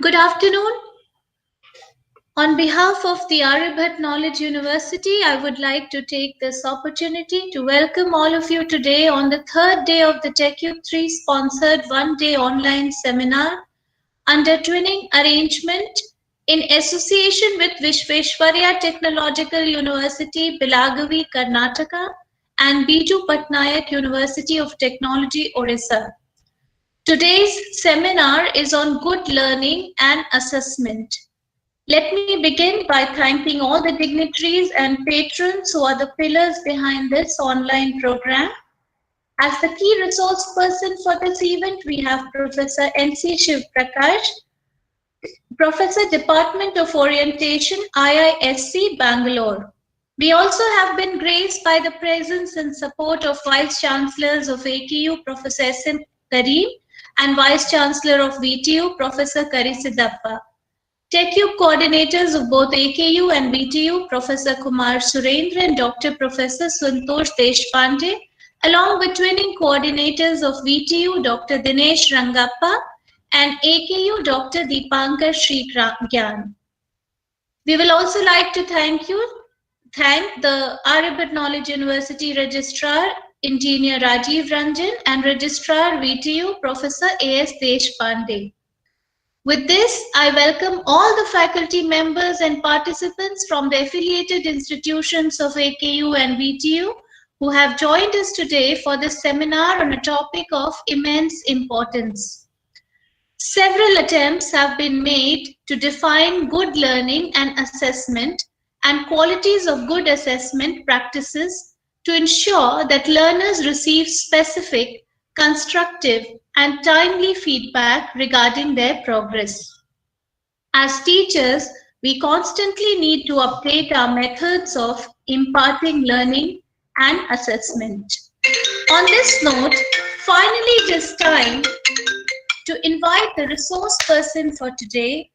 Good afternoon. On behalf of the Aryabhat Knowledge University, I would like to take this opportunity to welcome all of you today on the third day of the TechUp 3 sponsored one-day online seminar under twinning arrangement in association with Vishveshwarya Technological University, Belagavi, Karnataka and B2 Patnaik University of Technology, Orissa. Today's seminar is on good learning and assessment. Let me begin by thanking all the dignitaries and patrons who are the pillars behind this online program. As the key resource person for this event, we have Professor N.C. Shiv Prakash, Professor Department of Orientation, IISc, Bangalore. We also have been graced by the presence and support of Vice Chancellors of AKU, Professor S.M. Kareem, and Vice Chancellor of VTU, Professor Karisiddappa. TechUp coordinators of both AKU and VTU, Professor Kumar Surendra and Dr. Professor Santosh Deshpande, along with twinning coordinators of VTU, Dr. Dinesh Rangappa, and AKU, Dr. Deepankar Shrigyan. We will also like to thank the Aryabhat Knowledge University Registrar, Engineer Rajiv Ranjan, and Registrar VTU, Professor A.S. Deshpande. With this, I welcome all the faculty members and participants from the affiliated institutions of AKU and VTU who have joined us today for this seminar on a topic of immense importance. Several attempts have been made to define good learning and assessment and qualities of good assessment practices to ensure that learners receive specific, constructive, and timely feedback regarding their progress. As teachers, we constantly need to update our methods of imparting learning and assessment. On this note, finally it is time to invite the resource person for today,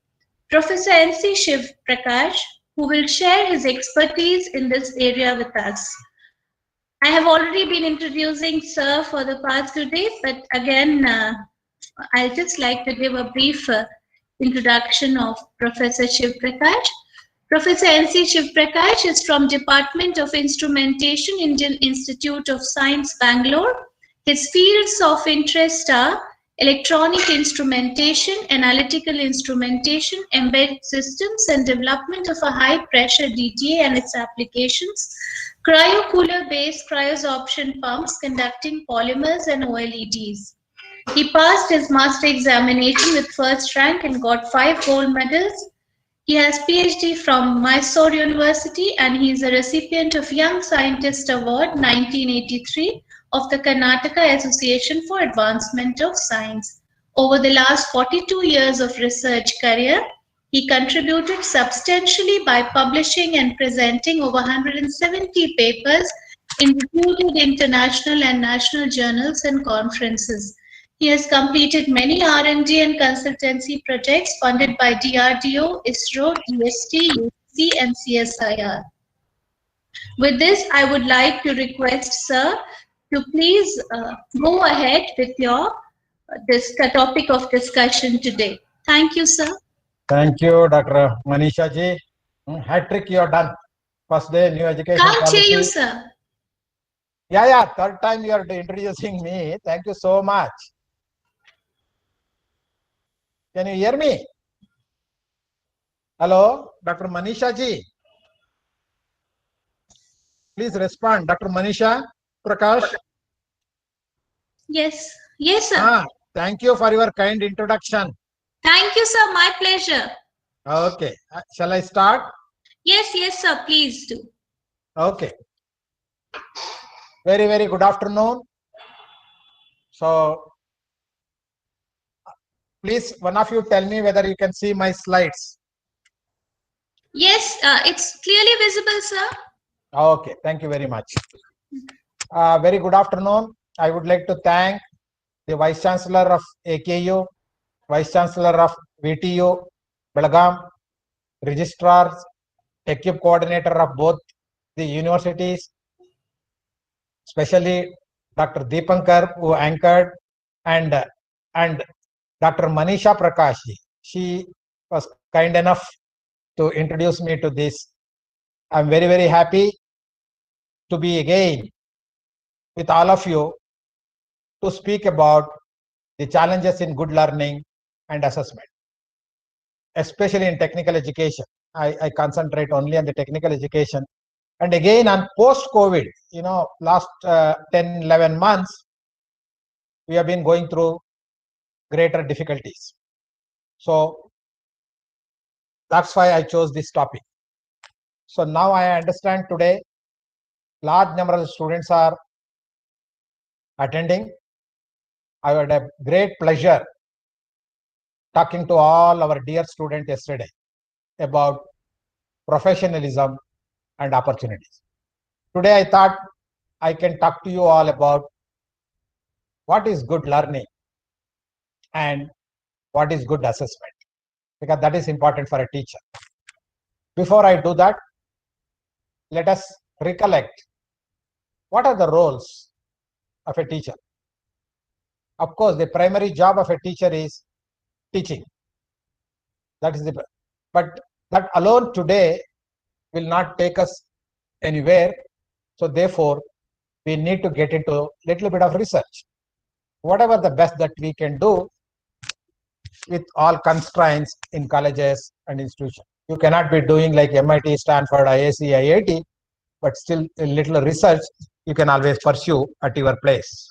Professor N.C. Shiv Prakash, who will share his expertise in this area with us. I have already been introducing Sir for the past 2 days, but again, I'd just like to give a brief introduction of Professor Shiv Prakash. Professor N.C. Shiv Prakash is from Department of Instrumentation, Indian Institute of Science, Bangalore. His fields of interest are electronic instrumentation, analytical instrumentation, embedded systems, and development of a high-pressure DTA and its applications, cryo-cooler-based cryosorption pumps conducting polymers and OLEDs. He passed his master examination with first rank and got 5 gold medals. He has PhD from Mysore University and he is a recipient of Young Scientist Award 1983 of the Karnataka Association for Advancement of Science. Over the last 42 years of research career, he contributed substantially by publishing and presenting over 170 papers in reputed international and national journals and conferences. He has completed many R&D and consultancy projects funded by DRDO, ISRO, DST, UC, and CSIR. With this, I would like to request Sir to please go ahead with your this topic of discussion today. Thank you, sir. Thank you, Dr. Manisha ji. Hat trick you have done. First day, new education Can't policy. hear you, sir. Yeah. Third time you are introducing me. Thank you so much. Can you hear me? Hello, Dr. Manisha ji. Please respond, Dr. Manisha Prakash. Yes, sir. Thank you for your kind introduction. Thank you, sir. My pleasure. Okay. Shall I start? Yes, sir. Please do. Okay. Very, very good afternoon. So, please, one of you tell me whether you can see my slides. Yes, it's clearly visible, sir. Okay, thank you very much. Very good afternoon. I would like to thank the Vice Chancellor of AKU, Vice Chancellor of VTU, Belgaum, Registrars, TechUp Coordinator of both the universities, especially Dr. Deepankar, who anchored, and Dr. Manisha Prakash. she was kind enough to introduce me to this. I'm very, very happy to be again with all of you to speak about the challenges in good learning and assessment, especially in technical education. I concentrate only on the technical education. And again, on post-COVID, last 10, 11 months, we have been going through greater difficulties. So that's why I chose this topic. So now I understand today, large number of students are attending. I had a great pleasure talking to all our dear students yesterday about professionalism and opportunities. Today I thought I can talk to you all about what is good learning and what is good assessment, because that is important for a teacher. Before I do that, let us recollect what are the roles of a teacher. Of course, the primary job of a teacher is teaching. That is but that alone today will not take us anywhere. So therefore, we need to get into a little bit of research. Whatever the best that we can do with all constraints in colleges and institutions. You cannot be doing like MIT, Stanford, IIC, IIT, but still a little research you can always pursue at your place.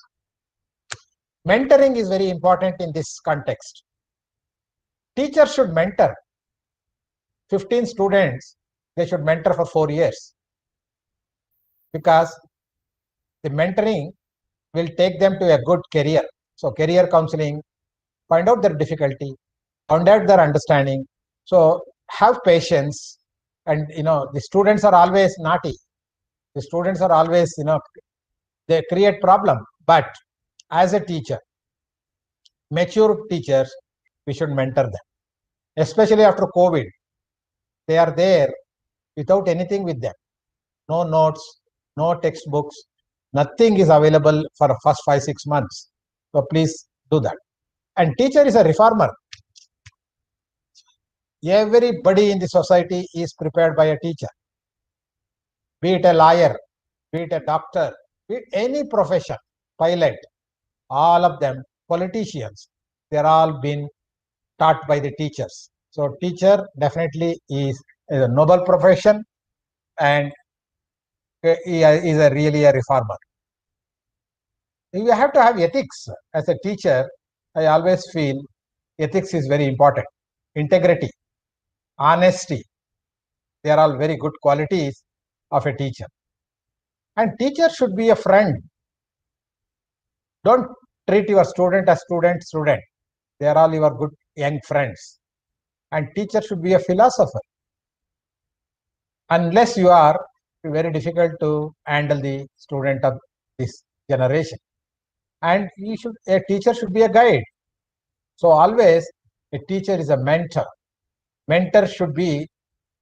Mentoring is very important in this context. Teachers should mentor 15 students, they should mentor for 4 years, because the mentoring will take them to a good career. So career counseling, find out their difficulty, find out their understanding. So have patience. And the students are always naughty. The students are always, they create problem. But as a teacher, mature teachers, we should mentor them. Especially after COVID, they are there without anything with them. No notes, no textbooks, nothing is available for the first 5-6 months. So please do that. And teacher is a reformer. Everybody in the society is prepared by a teacher. Be it a lawyer, be it a doctor, be it any profession, pilot, all of them, politicians, they're all been taught by the teachers. So teacher definitely is a noble profession, and he is really a reformer. You have to have ethics. As a teacher, I always feel ethics is very important. Integrity, honesty, they are all very good qualities of a teacher. And teacher should be a friend. Don't treat your student as student. They are all your good young friends. And teacher should be a philosopher. Unless you are, very difficult to handle the student of this generation. And a teacher should be a guide. So always a teacher is a mentor. Mentor should be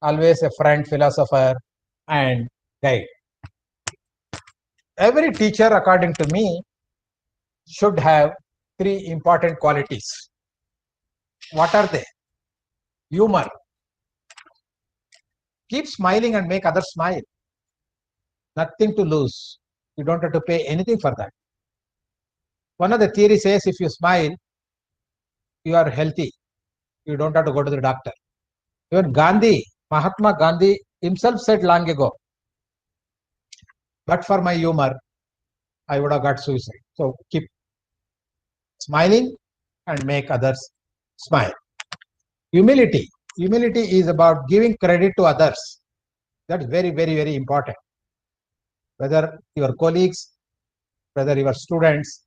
always a friend, philosopher, and guide. Every teacher, according to me, should have 3 important qualities. What are they? Humor. Keep smiling and make others smile. Nothing to lose. You don't have to pay anything for that. One of the theories says if you smile, you are healthy. You don't have to go to the doctor. Even Mahatma Gandhi himself said long ago, but for my humor, I would have got suicide. So keep smiling and make others smile. Humility. Humility is about giving credit to others. That's very, very, very important. Whether your colleagues, whether your students,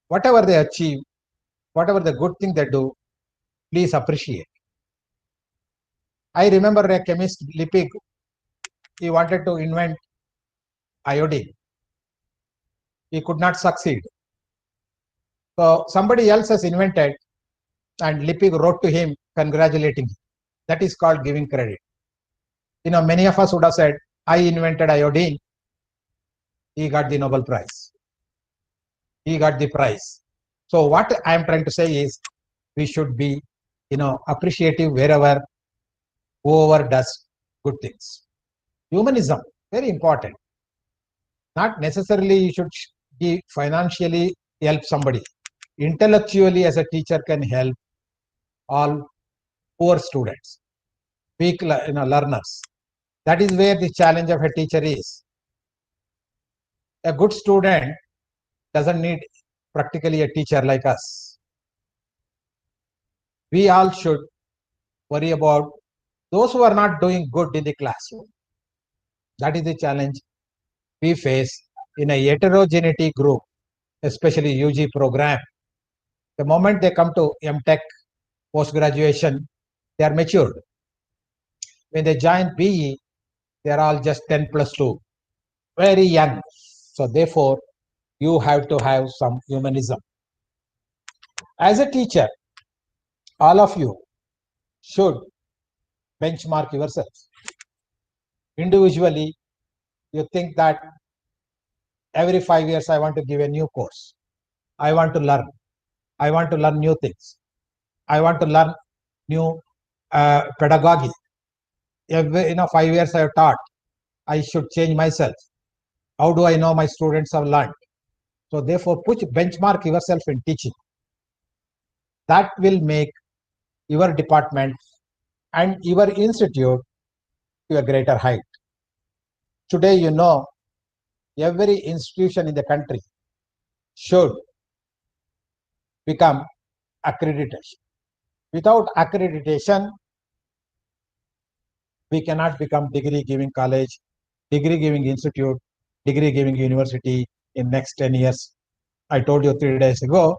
whatever they achieve, whatever the good thing they do, please appreciate. I remember a chemist, Lipig, he wanted to invent iodine. He could not succeed. So somebody else has invented, and Lipig wrote to him congratulating him. That is called giving credit. Many of us would have said, I invented iodine. He got the Nobel Prize. He got the prize. So what I am trying to say is, we should be appreciative wherever whoever does good things. Humanism, very important. Not necessarily you should be financially help somebody. Intellectually, as a teacher, can help all poor students, weak learners. That is where the challenge of a teacher is. A good student doesn't need practically a teacher like us. We all should worry about those who are not doing good in the classroom. That is the challenge we face in a heterogeneity group, especially UG program. The moment they come to MTech, post-graduation, they are matured. When they join BE, they are all just 10 plus 2, very young. So therefore, you have to have some humanism. As a teacher, all of you should benchmark yourself. Individually, you think that every 5 years I want to give a new course. I want to learn. I want to learn new things. I want to learn new pedagogy. Every 5 years I have taught. I should change myself. How do I know my students have learned? So therefore, benchmark yourself in teaching. That will make your department and your institute to a greater height. Today, every institution in the country should become accreditation. Without accreditation, we cannot become degree giving college, degree giving institute, degree giving university in next 10 years. I told you 3 days ago,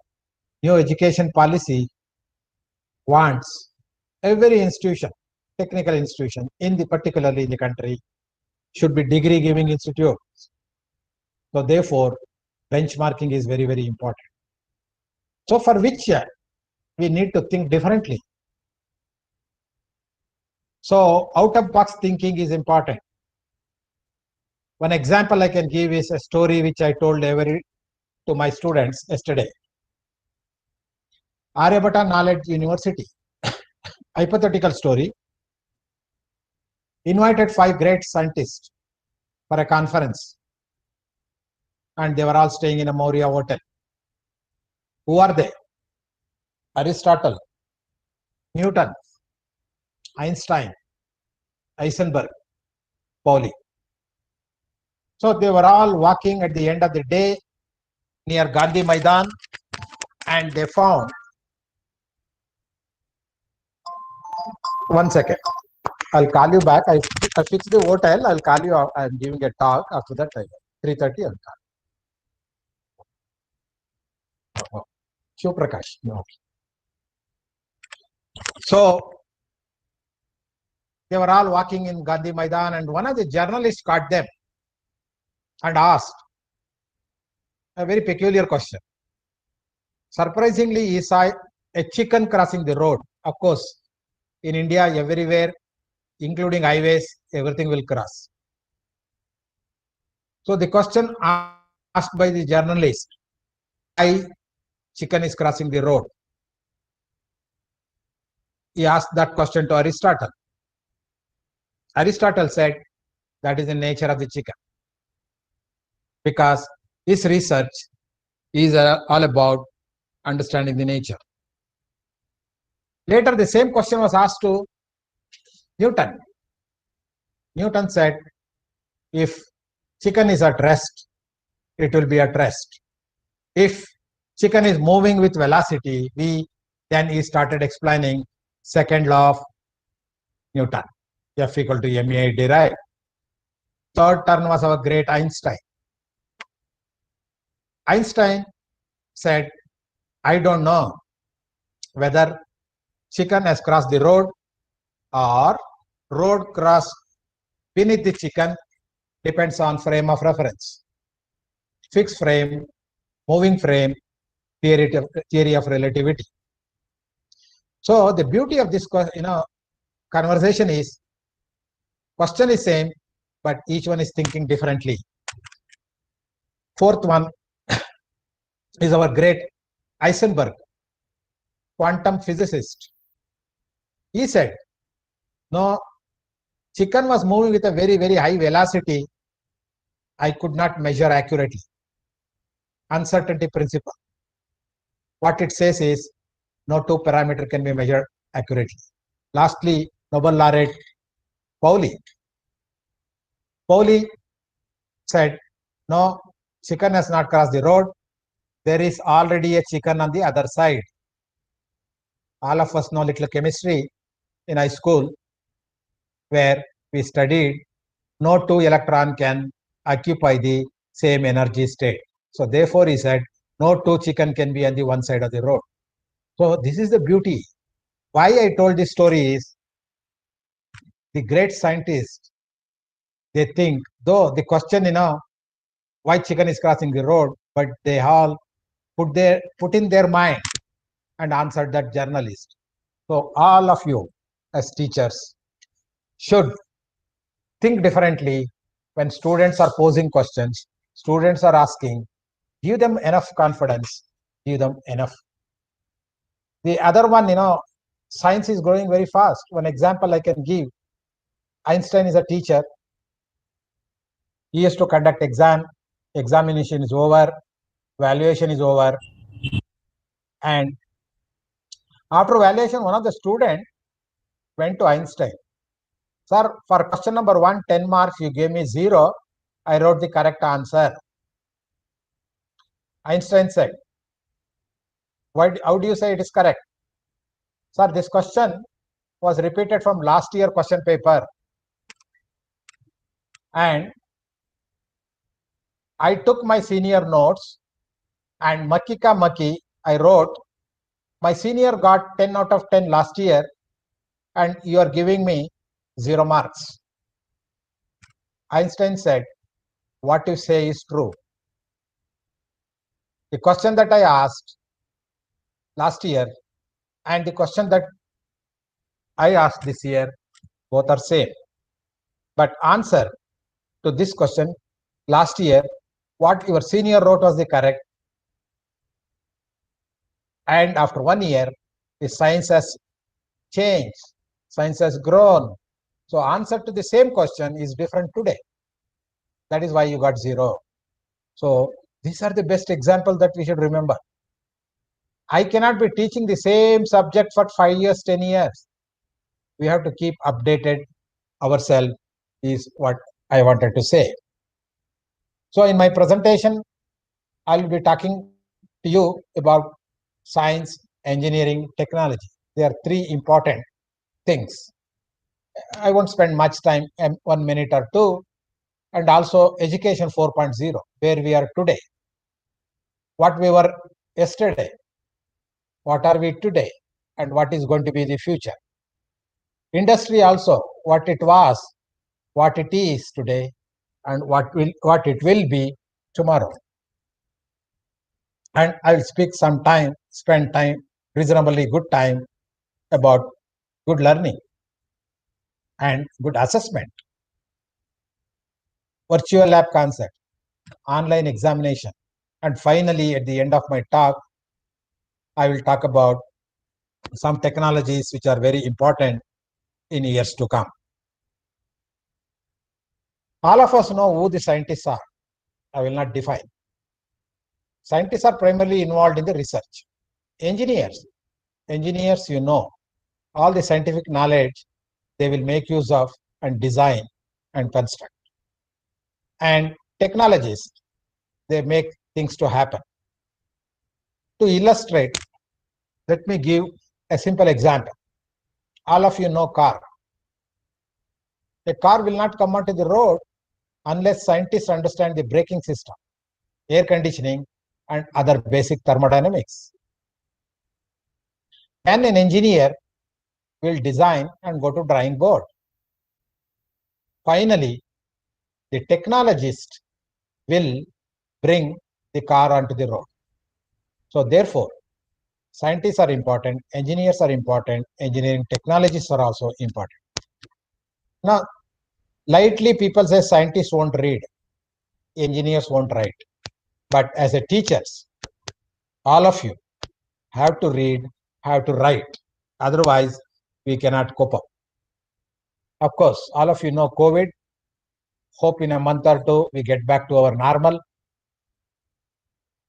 new education policy wants every institution, technical institution particularly in the country, should be degree giving institute. So therefore, benchmarking is very, very important. So for which we need to think differently. So out of box thinking is important. One example I can give is a story which I told to my students yesterday. Aryabhatta Knowledge University, hypothetical story, invited 5 great scientists for a conference, and they were all staying in a Maurya hotel. Who are they? Aristotle, Newton, Einstein, Heisenberg, Pauli. So they were all walking at the end of the day near Gandhi Maidan, and they found, one second, I'll call you back. I fixed the hotel. I'll call you. I'm giving a talk after that time. 3:30. I'll call. Shiv Prakash. No. So they were all walking in Gandhi Maidan, and one of the journalists caught them and asked a very peculiar question. Surprisingly, he saw a chicken crossing the road. Of course, in India, everywhere, including highways, everything will cross. So the question asked by the journalist, why chicken is crossing the road? He asked that question to Aristotle. Aristotle said that is the nature of the chicken, because his research is all about understanding the nature. Later, the same question was asked to Newton. Newton said, if chicken is at rest, it will be at rest. If chicken is moving with velocity, then he started explaining second law of Newton, F equal to ma derived. Third turn was our great Einstein. Einstein said, I don't know whether chicken has crossed the road or road crossed beneath the chicken, depends on frame of reference. Fixed frame, moving frame, theory of relativity. So the beauty of this conversation is, question is same, but each one is thinking differently. Fourth one is our great Heisenberg, quantum physicist. He said, no, chicken was moving with a very, very high velocity. I could not measure accurately. Uncertainty principle. What it says is no two parameter can be measured accurately. Lastly, Nobel laureate Pauli. Pauli said, no, chicken has not crossed the road. There is already a chicken on the other side. All of us know little chemistry in high school where we studied no two electron can occupy the same energy state. So therefore he said, no two chicken can be on the one side of the road. So this is the beauty. Why I told this story is the great scientists, they think, though the question, why chicken is crossing the road, but they all put in their mind and answered that journalist. So all of you as teachers should think differently when students are posing questions, students are asking, give them enough confidence, give them enough. The other one, science is growing very fast. One example I can give, Einstein is a teacher. He used to conduct examination is over, valuation is over. And after valuation, one of the students went to Einstein. Sir, for question number 1, 10 marks, you gave me 0. I wrote the correct answer. Einstein said, how do you say it is correct? Sir, this question was repeated from last year question paper. And I took my senior notes and Makika Maki, I wrote, my senior got 10 out of 10 last year and you are giving me 0 marks. Einstein said, what you say is true. The question that I asked last year and the question that I asked this year, both are same. But answer to this question last year, what your senior wrote was the correct. And after 1 year, the science has changed, science has grown. So answer to the same question is different today. That is why you got 0. So these are the best examples that we should remember. I cannot be teaching the same subject for 5 years, 10 years. We have to keep updated ourselves is what I wanted to say. So in my presentation, I will be talking to you about science, engineering, technology. There are 3 important things. I won't spend much time, 1 minute or 2, and also education 4.0, where we are today. What we were yesterday, what are we today, and what is going to be the future. Industry also, what it was, what it is today, and what it will be tomorrow. And I will spend time, reasonably good time about good learning and good assessment, virtual lab concept, online examination. And finally, at the end of my talk, I will talk about some technologies which are very important in years to come. All of us know who the scientists are. I will not define. Scientists are primarily involved in the research. Engineers, all the scientific knowledge they will make use of and design and construct. And technologists, they make things to happen. To illustrate, let me give a simple example. All of you know car. A car will not come onto the road unless scientists understand the braking system, air conditioning, and other basic thermodynamics. Then an engineer will design and go to drawing board. Finally, the technologist will bring the car onto the road. So therefore, scientists are important, engineers are important, engineering technologists are also important. Now, lightly people say scientists won't read, engineers won't write. But as a teachers, all of you have to read, have to write. Otherwise, we cannot cope up. Of course, all of you know COVID. Hope in a month or two we get back to our normal.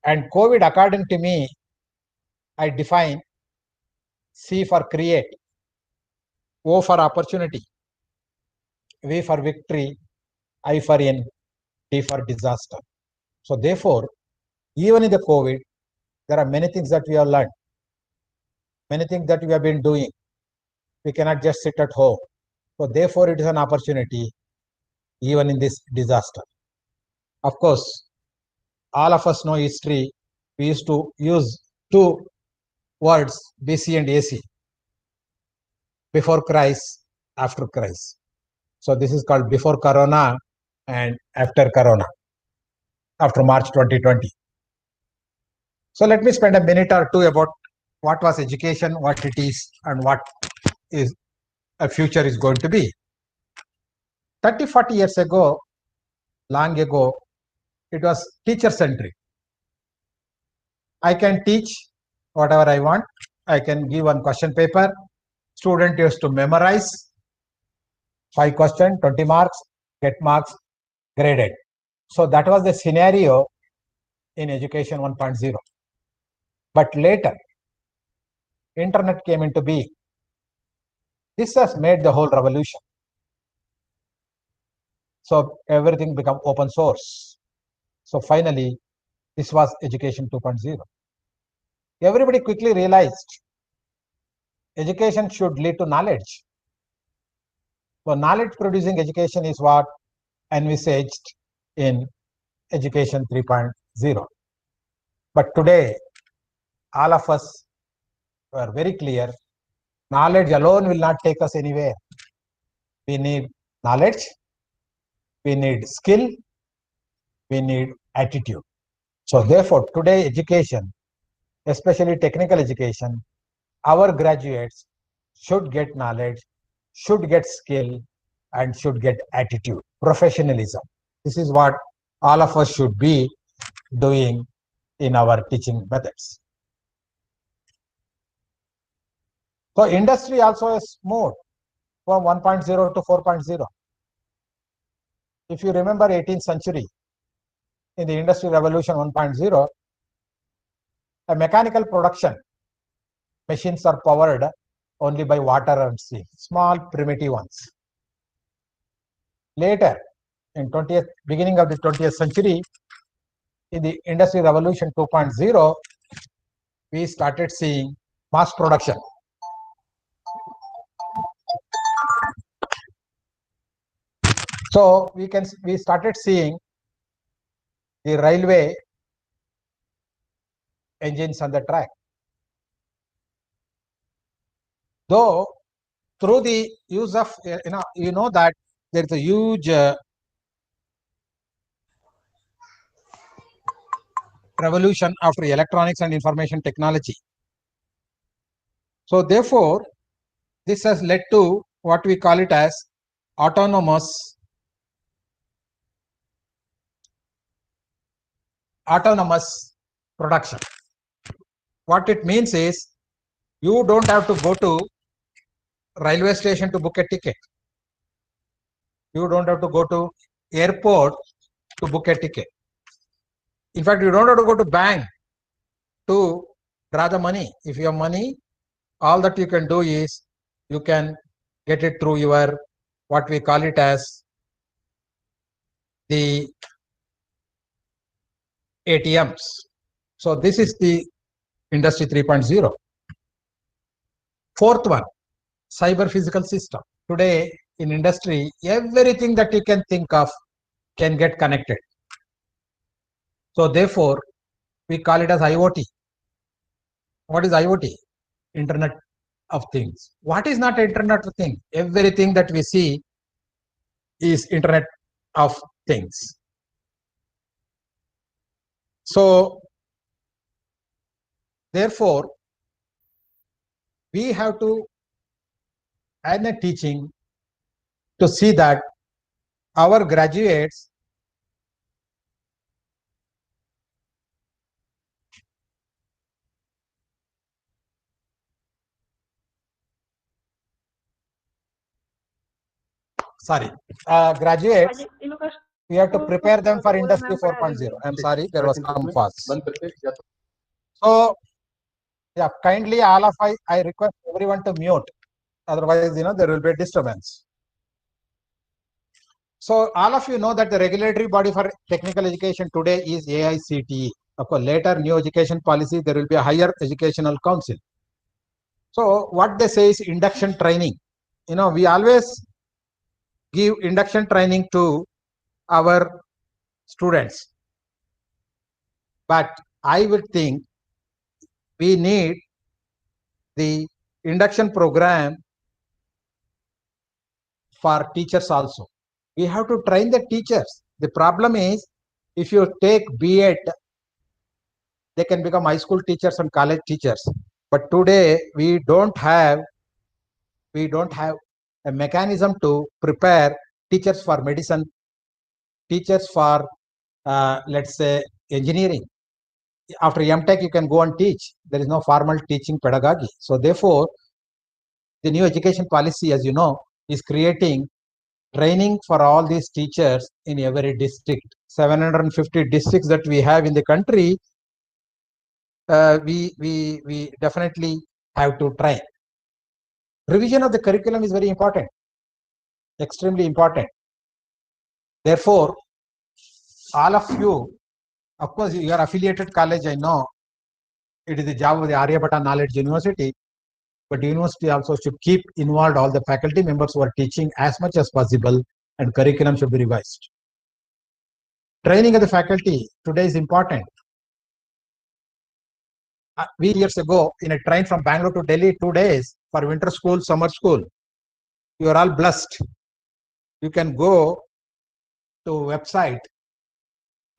And COVID, according to me, I define C for create, O for opportunity, V for victory, I for in, D for disaster. So therefore, even in the COVID, there are many things that we have learned, many things that we have been doing. We cannot just sit at home. So therefore, it is an opportunity even in this disaster. Of course, all of us know history. We used to use two words, BC and AC, before Christ, after Christ. So this is called before Corona and after Corona, after March 2020. So let me spend a minute or two about what was education, what it is, and what is a future is going to be. 30, 40 years ago, long ago, it was teacher-centric. I can teach whatever I want. I can give one question paper. Student used to memorize 5 questions, 20 marks, get marks, graded. So that was the scenario in education 1.0. But later, internet came into being. This has made the whole revolution. So everything became open source. So finally, this was education 2.0. Everybody quickly realized education should lead to knowledge. So knowledge producing education is what envisaged in education 3.0. But today, all of us were very clear, knowledge alone will not take us anywhere. We need knowledge, we need skill, we need attitude. So therefore, today education, especially technical education, our graduates should get knowledge, should get skill, and should get attitude, professionalism. This is what all of us should be doing in our teaching methods. So industry also has moved from 1.0 to 4.0. If you remember 18th century, in the industry revolution 1.0, a mechanical production, machines are powered only by water and steam, small primitive ones. Later, in beginning of the 20th century, in the industry revolution 2.0, we started seeing mass production. So we started seeing the railway engines on the track. Though through the use of, you know that there is a huge revolution after electronics and information technology. So therefore, this has led to what we call it as autonomous production. What it means is, you don't have to go to railway station to book a ticket. You don't have to go to airport to book a ticket. In fact, you don't have to go to bank to draw the money. If you have money, all that you can do is you can get it through your, what we call it as the ATMs. So this is the industry 3.0. Fourth one, cyber physical system. Today in industry, everything that you can think of can get connected. So therefore, we call it as IoT. What is IoT? Internet of Things. What is not Internet of Things? Everything that we see is Internet of Things. So therefore, we have to add a teaching to see that our graduates graduates, we have to prepare them for Industry 4.0. I'm sorry, there was some pause. So, yeah, kindly all of I request everyone to mute. Otherwise, there will be a disturbance. So, all of you know that the regulatory body for technical education today is AICTE. Of course, later new education policy, there will be a higher educational council. So, what they say is induction training. We always give induction training to our students. But I would think we need the induction program for teachers also. We have to train the teachers. The problem is, if you take B.Ed, they can become high school teachers and college teachers. But today we don't have a mechanism to prepare teachers for medicine, teachers for let's say engineering. After MTech, you can go and teach. There is no formal teaching pedagogy. So therefore, the new education policy, as you know, is creating training for all these teachers in every district. 750 districts that we have in the country, we definitely have to train. Revision of the curriculum is very important, extremely important. Therefore, all of you, of course, you are affiliated college, I know it is the job of the Aryabhatta Knowledge University, but university also should keep involved all the faculty members who are teaching as much as possible, and curriculum should be revised. Training of the faculty today is important. We years ago in a train from Bangalore to Delhi 2 days for winter school, summer school. You are all blessed. You can go to website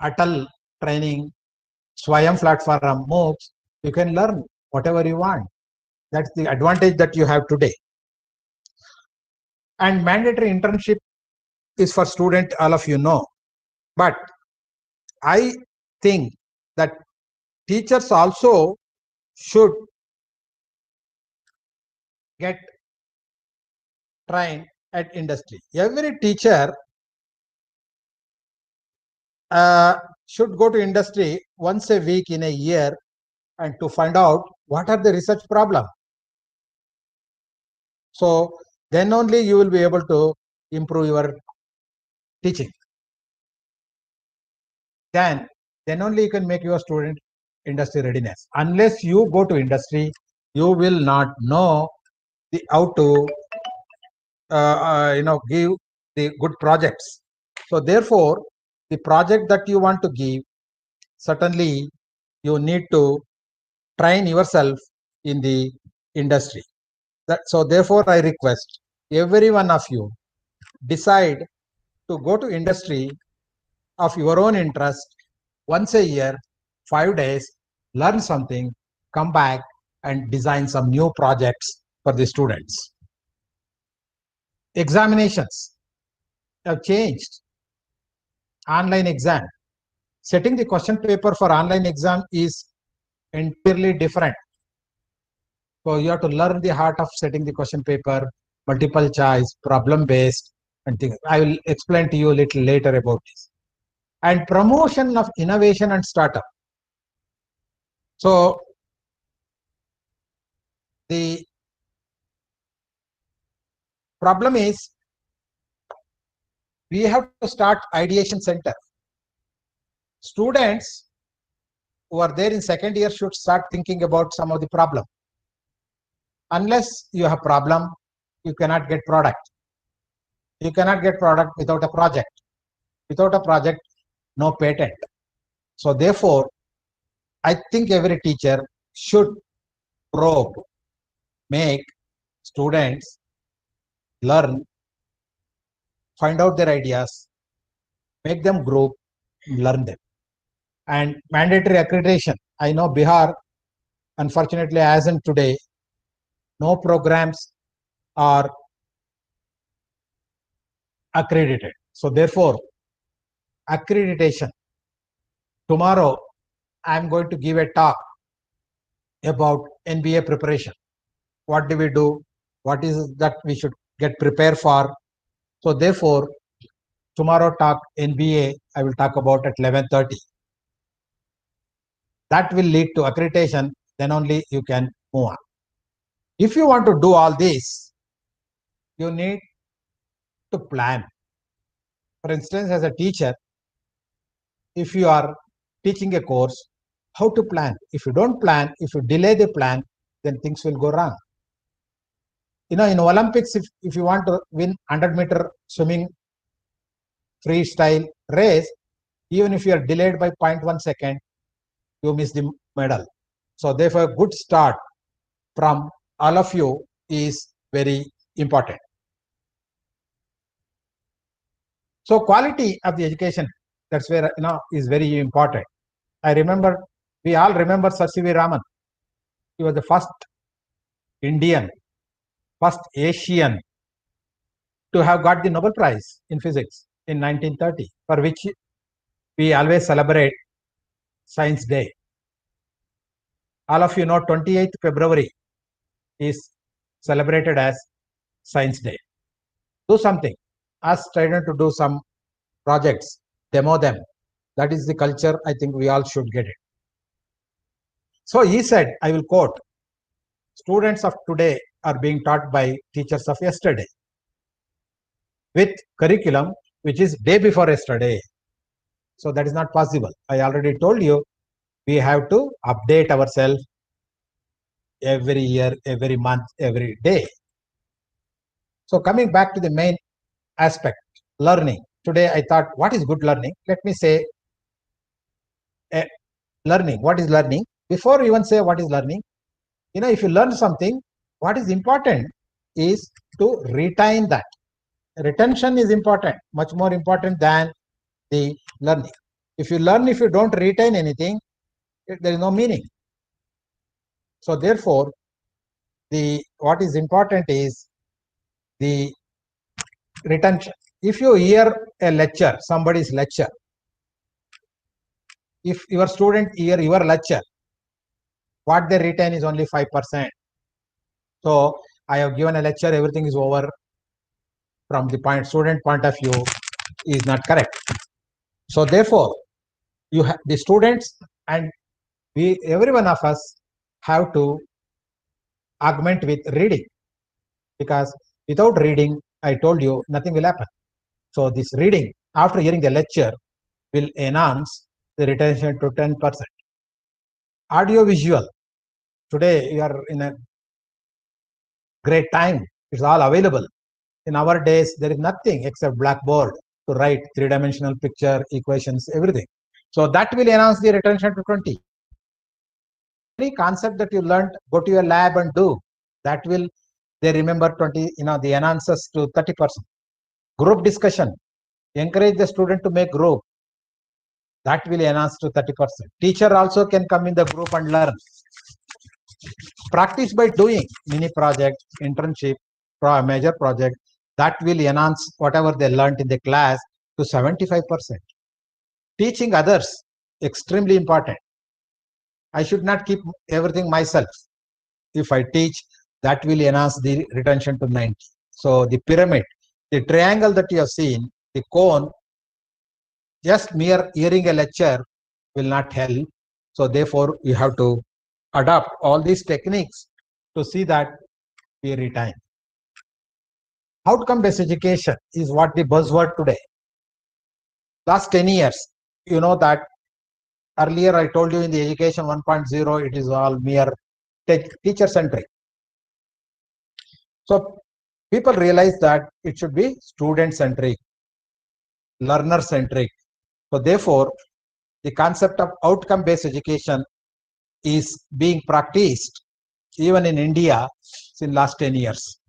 Atal training, Swayam platform, MOOCs. You can learn whatever you want. That's the advantage that you have today. And mandatory internship is for student, all of you know. But I think that teachers also should get trained at industry. Every teacher should go to industry once a week in a year and to find out what are the research problem. So then only you will be able to improve your teaching. Then only you can make your student industry readiness. Unless you go to industry, you will not know how to give the good projects. So therefore, the project that you want to give, certainly you need to train yourself in the industry. So therefore, I request every one of you decide to go to industry of your own interest once a year, 5 days, learn something, come back and design some new projects for the students. Examinations have changed. Online exam. Setting the question paper for online exam is entirely different. So you have to learn the art of setting the question paper, multiple choice, problem based, and things. I will explain to you a little later about this. And promotion of innovation and startup. So the problem is we have to start ideation center. Students who are there in second year should start thinking about some of the problem. Unless you have problem, you cannot get product. You cannot get product without a project. Without a project, no patent. So therefore, I think every teacher should probe, make students learn, find out their ideas, make them group, learn them. And mandatory accreditation. I know Bihar, unfortunately, as in today, no programs are accredited. So therefore, accreditation. Tomorrow, I'm going to give a talk about NBA preparation. What do we do? What is that we should get prepared for? So therefore, tomorrow talk NBA, I will talk about at 11:30. That will lead to accreditation, then only you can move on. If you want to do all this, you need to plan. For instance, as a teacher, if you are teaching a course, how to plan? If you don't plan, if you delay the plan, then things will go wrong. In Olympics, if you want to win 100-meter swimming freestyle race, even if you are delayed by 0.1 second, you miss the medal. So therefore, a good start from all of you is very important. So quality of the education, that's where is very important. I remember, we all remember Sir C.V. Raman. He was the first Indian, first Asian to have got the Nobel Prize in physics in 1930, for which we always celebrate Science Day. All of you know 28th February is celebrated as Science Day. Do something. Ask Trident to do some projects, demo them. That is the culture I think we all should get it. So he said, I will quote, students of today are being taught by teachers of yesterday with curriculum which is day before yesterday. So that is not possible. I already told you, we have to update ourselves every year, every month, every day. So coming back to the main aspect, learning. Today I thought, what is good learning? Let me say learning. What is learning? Before you even say what is learning, if you learn something, what is important is to retain that. Retention is important, much more important than the learning. If you learn, if you don't retain anything, there is no meaning. So therefore, what is important is the retention. If you hear a lecture, somebody's lecture, if your student hear your lecture, what they retain is only 5%. So I have given a lecture, everything is over. From the student point of view, is not correct. So therefore, you have the students, and every one of us have to augment with reading, because without reading, I told you, nothing will happen. So this reading after hearing the lecture will enhance the retention to 10%. Audio visual. Today you are in a great time. It's all available. In our days, there is nothing except blackboard to write three-dimensional picture, equations, everything. So that will enhance the retention to 20. Any concept that you learned, go to your lab and do. That will, they remember 20, the enhances to 30%. Group discussion. Encourage the student to make group. That will enhance to 30%. Teacher also can come in the group and learn. Practice by doing mini project, internship, major project. That will enhance whatever they learned in the class to 75%. Teaching others, extremely important. I should not keep everything myself. If I teach, that will enhance the retention to 90. So the pyramid, the triangle that you have seen, the cone, just mere hearing a lecture will not help. So therefore, you have to adopt all these techniques to see that we retain. Outcome-based education is what the buzzword today. Last 10 years, you know that earlier I told you in the education 1.0, it is all mere teacher-centric. So people realize that it should be student-centric, learner-centric. So therefore, the concept of outcome-based education is being practiced even in India in last 10 years.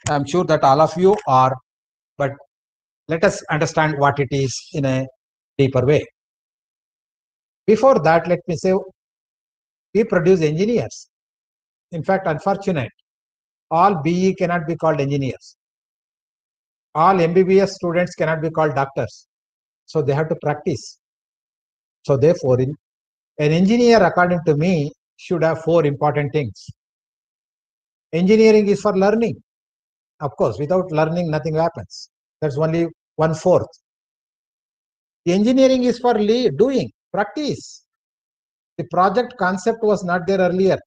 I'm sure that all of you are, but let us understand what it is in a deeper way. Before that, let me say, we produce engineers. In fact, unfortunate, all BE cannot be called engineers. All MBBS students cannot be called doctors. So they have to practice. So therefore, an engineer, according to me, should have 4 important things. Engineering is for learning. Of course, without learning, nothing happens. That's only 1/4. The engineering is for doing, practice. The project concept was not there earlier.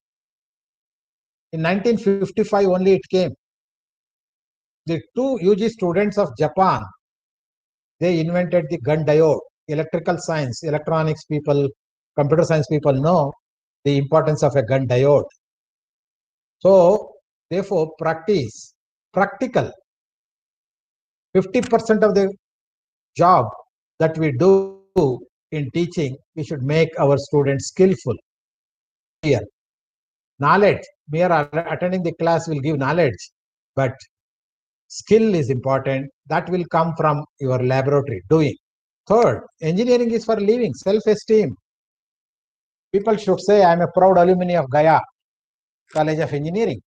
In 1955 only it came. The two UG students of Japan, they invented the gun diode. Electrical science, electronics people, computer science people know the importance of a gun diode. So therefore, practice, practical. 50% of the job that we do in teaching, we should make our students skillful. Here, knowledge, mere attending the class will give knowledge, but skill is important. That will come from your laboratory doing. Third, engineering is for living, self-esteem. People should say, I am a proud alumni of Gaya College of Engineering.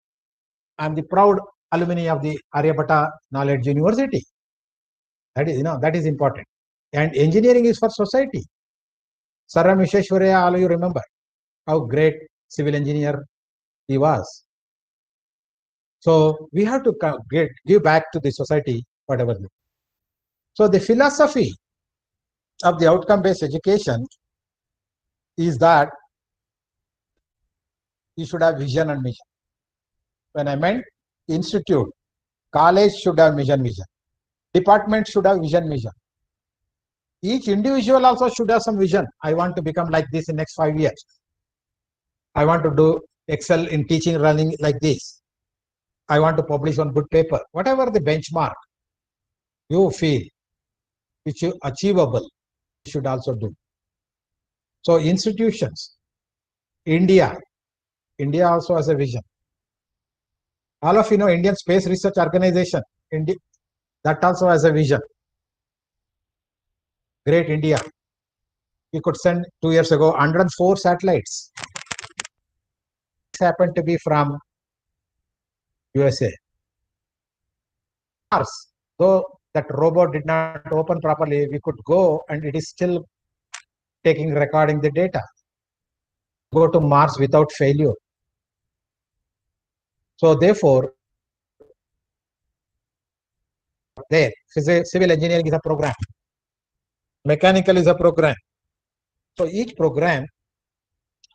I am the proud alumni of the Aryabhatta Knowledge University. That is, that is important. And engineering is for society. Sir M. Visheshwaraya, all you remember how great civil engineer he was. So we have to give back to the society whatever. So the philosophy of the outcome-based education is that you should have vision and mission. When I meant institute, college should have vision. Department should have vision. Each individual also should have some vision. I want to become like this in next 5 years. I want to do excel in teaching, running like this. I want to publish one good paper. Whatever the benchmark you feel which is achievable, you should also do. So institutions, India also has a vision. All of you know Indian Space Research Organization, India, that also has a vision. Great India. We could send 2 years ago 104 satellites. This happened to be from USA. Mars, though that robot did not open properly, we could go and it is still recording the data. Go to Mars without failure. So therefore, there, civil engineering is a program. Mechanical is a program. So each program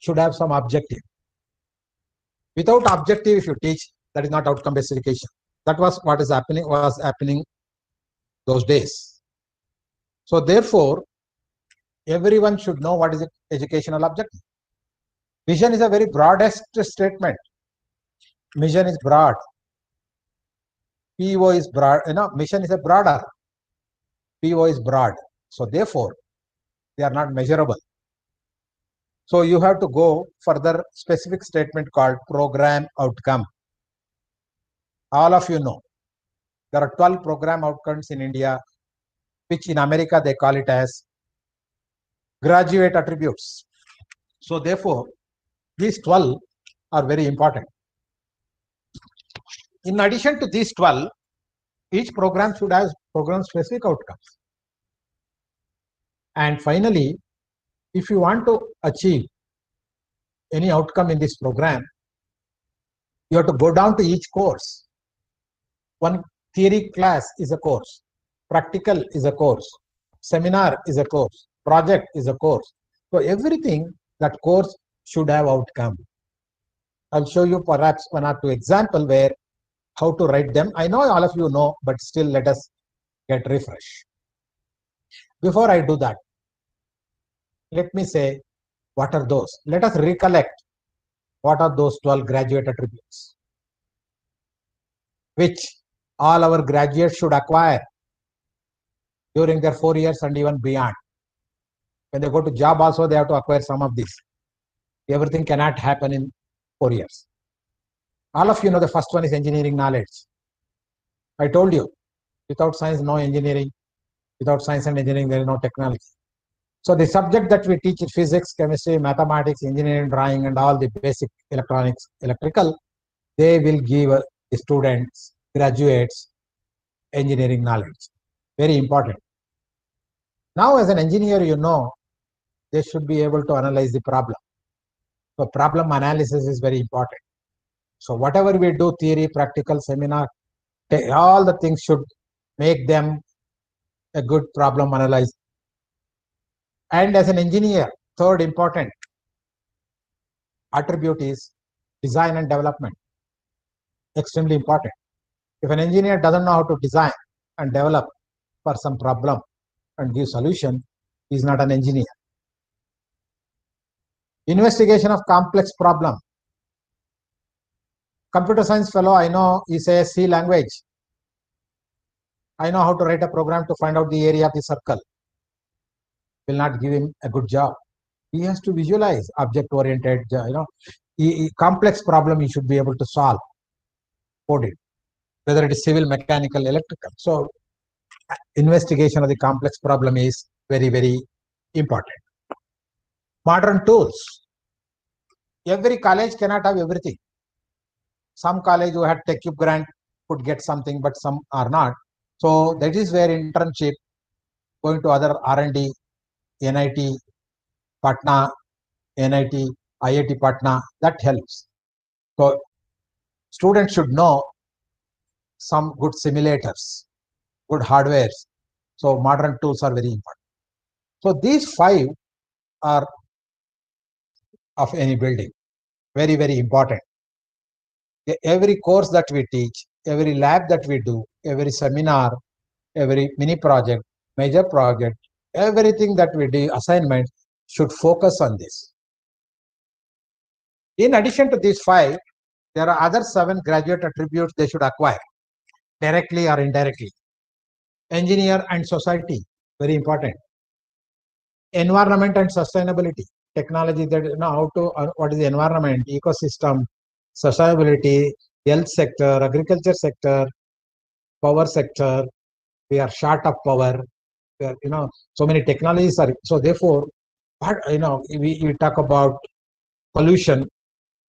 should have some objective. Without objective, if you teach, that is not outcome-based education. That was what was happening those days. So therefore, everyone should know what is the educational objective. Vision is a very broadest statement. Mission is broad. PO is broad. Mission is a broader. PO is broad. So therefore, they are not measurable. So you have to go further specific statement called program outcome. All of you know there are 12 program outcomes in India, which in America they call it as graduate attributes. So therefore, these 12 are very important. In addition to these 12, each program should have program specific outcomes. And finally, if you want to achieve any outcome in this program, you have to go down to each course. One theory class is a course, practical is a course, seminar is a course, project is a course. So everything, that course should have outcome. I'll show you perhaps 1 or 2 examples where how to write them. I know all of you know, but still let us get refreshed. Before I do that, let me say, what are those? Let us recollect what are those 12 graduate attributes, which all our graduates should acquire during their 4 years and even beyond. When they go to job also, they have to acquire some of these. Everything cannot happen in 4 years. All of you know the first one is engineering knowledge. I told you, without science, no engineering. Without science and engineering, there is no technology. So the subject that we teach is physics, chemistry, mathematics, engineering, drawing, and all the basic electronics, electrical. They will give the students, graduates, engineering knowledge. Very important. Now, as an engineer, you know, they should be able to analyze the problem. So problem analysis is very important. So whatever we do, theory, practical, seminar, all the things should make them a good problem analyzer. And as an engineer, third important attribute is design and development. Extremely important. If an engineer doesn't know how to design and develop for some problem and give solution, he is not an engineer. Investigation of complex problem. Computer science fellow, I know he says C language. I know how to write a program to find out the area of the circle. Will not give him a good job. He has to visualize object-oriented, complex problem he should be able to solve, code it, whether it is civil, mechanical, electrical. So investigation of the complex problem is very, very important. Modern tools. Every college cannot have everything. Some college who had TechCube grant could get something, but some are not. So that is where internship, going to other R&D, NIT, Patna, NIT, IIT Patna, that helps. So students should know some good simulators, good hardwares. So modern tools are very important. So these 5 are of any building, very, very important. Every course that we teach, every lab that we do, every seminar, every mini project, major project, everything that we do, assignment should focus on this. In addition to these 5, there are other 7 graduate attributes they should acquire, directly or indirectly. Engineer and society, very important. Environment and sustainability, technology that how to what is the environment, ecosystem, sustainability, health sector, agriculture sector, power sector. We are short of power. So many technologies are. So therefore, we talk about pollution,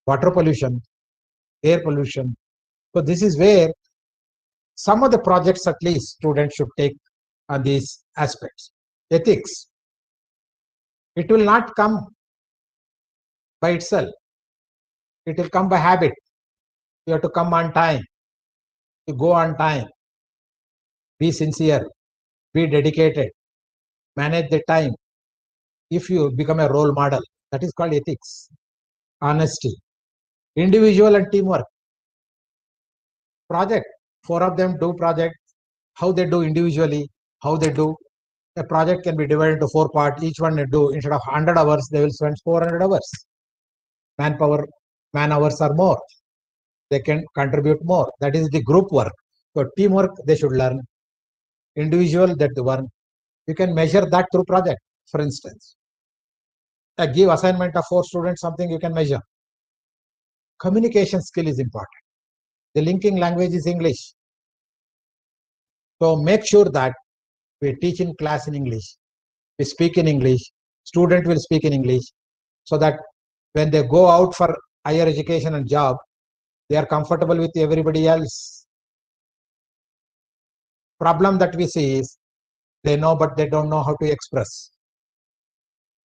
water pollution, air pollution. So this is where some of the projects at least students should take on these aspects. Ethics. It will not come by itself. It will come by habit. You have to come on time. You go on time. Be sincere. Be dedicated. Manage the time. If you become a role model, that is called ethics. Honesty. Individual and teamwork. Project. 4 of them do project. How they do individually, how they do. A project can be divided into 4 parts. Each one they do, instead of 100 hours, they will spend 400 hours. Manpower, man hours are more. They can contribute more. That is the group work. So teamwork, they should learn. Individual, that one. You can measure that through project, for instance. I give assignment of 4 students, something you can measure. Communication skill is important. The linking language is English. So make sure that we teach in class in English. We speak in English. Student will speak in English, so that when they go out for higher education and job, they are comfortable with everybody else. Problem that we see is they know, but they don't know how to express.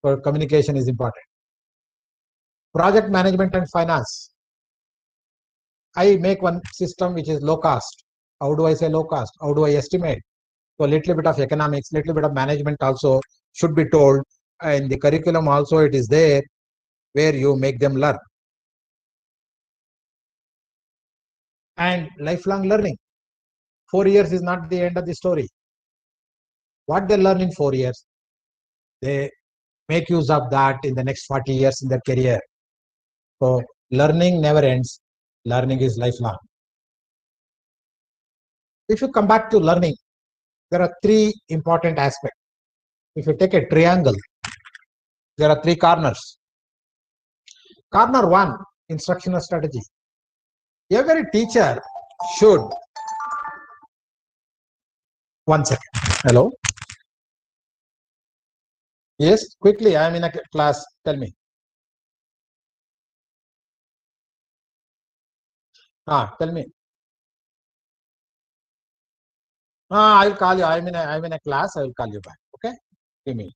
So communication is important. Project management and finance. I make one system which is low cost. How do I say low cost? How do I estimate? So a little bit of economics, little bit of management also should be told. And the curriculum also, it is there where you make them learn. And lifelong learning. 4 years is not the end of the story. What they learn in 4 years, they make use of that in the next 40 years in their career. So learning never ends. Learning is lifelong. If you come back to learning, there are 3 important aspects. If you take a triangle, there are 3 corners. Corner 1, instructional strategy. Every teacher should. One second. Hello. Yes, quickly. I am in a class. Tell me. Tell me. I will call you. I'm in a class. I will call you back. Okay. Give me.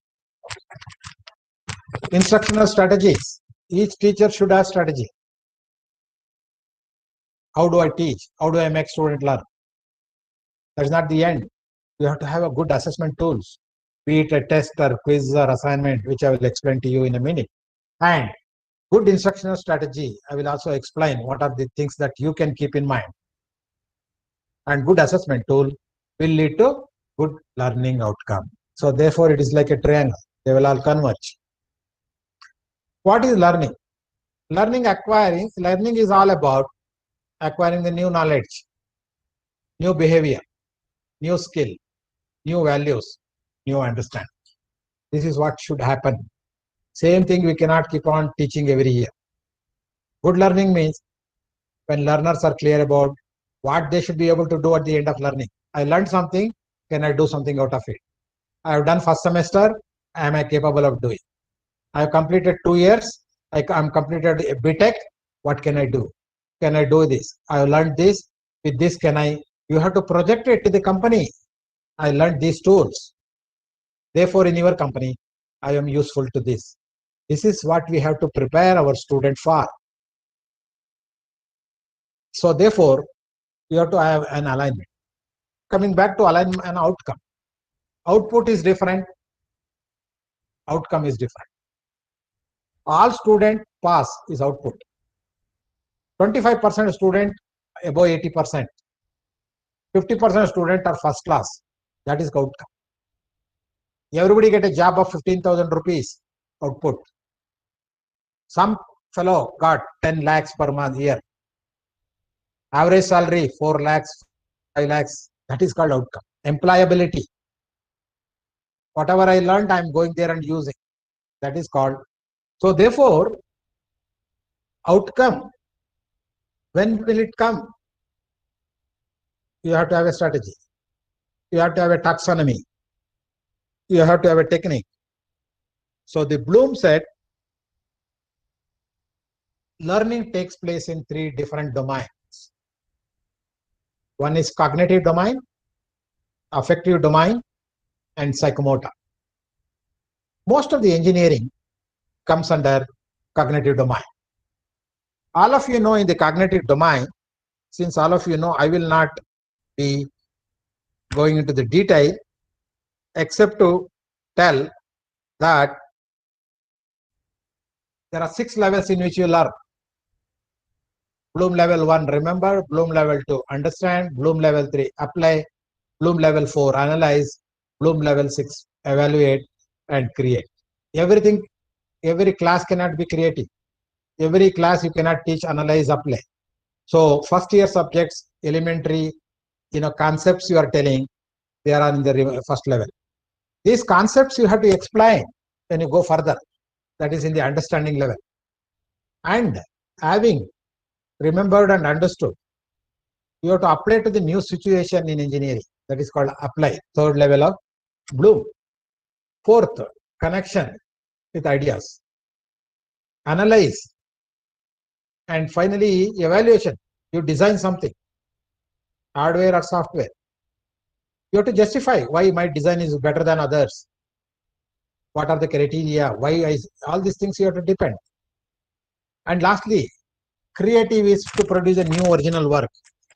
Instructional strategies. Each teacher should have strategy. How do I teach? How do I make student learn? That's not the end. you have to have a good assessment tools, be it a test or quiz or assignment, which I will explain to you in a minute. And good instructional strategy, I will also explain what are the things that you can keep in mind. And good assessment tool will lead to good learning outcome. So therefore, it is like a triangle. They will all converge. What is learning? Learning is all about acquiring the new knowledge, new behavior, new skill, new values, new understanding. This is what should happen. Same thing we cannot keep on teaching every year. Good learning means when learners are clear about what they should be able to do at the end of learning. I learned something, can I do something out of it? I have done first semester, am I capable of doing? I have completed 2 years, I am completed a BTech, what can I do? Can I do this? I have learned this, with this can I, you have to project it to the company. I learned these tools. Therefore, in your company, I am useful to this. This is what we have to prepare our student for. So therefore, you have to have an alignment. Coming back to alignment and outcome. Output is different, outcome is different. All student pass is output. 25% student above 80%. 50% student are first class. That is outcome. Everybody get a job of 15,000 rupees output. Some fellow got 10 lakhs per month year. Average salary 4 lakhs, 5 lakhs. That is called outcome. Employability. Whatever I learned, I am going there and using. That is called. So therefore, outcome, when will it come? You have to have a strategy. You have to have a taxonomy. You have to have a technique. So the Bloom said, learning takes place in 3 different domains. One is cognitive domain, affective domain, and psychomotor. Most of the engineering comes under cognitive domain. All of you know in the cognitive domain, since all of you know, I will not be going into the detail except to tell that there are 6 levels in which you learn. Bloom level 1, remember, Bloom level 2, understand, Bloom level 3, apply, Bloom level 4, analyze, Bloom level 6, evaluate and create. Everything, every class cannot be creative. Every class you cannot teach, analyze, apply. So first year subjects, elementary, concepts you are telling, they are on the first level. These concepts you have to explain when you go further. That is in the understanding level. And having remembered and understood, you have to apply to the new situation in engineering. That is called apply, 3rd level of Bloom. 4th, connection with ideas. Analyze. And finally, evaluation. You design something, hardware or software. You have to justify why my design is better than others. What are the criteria? Why all these things you have to depend. And lastly, creative is to produce a new original work.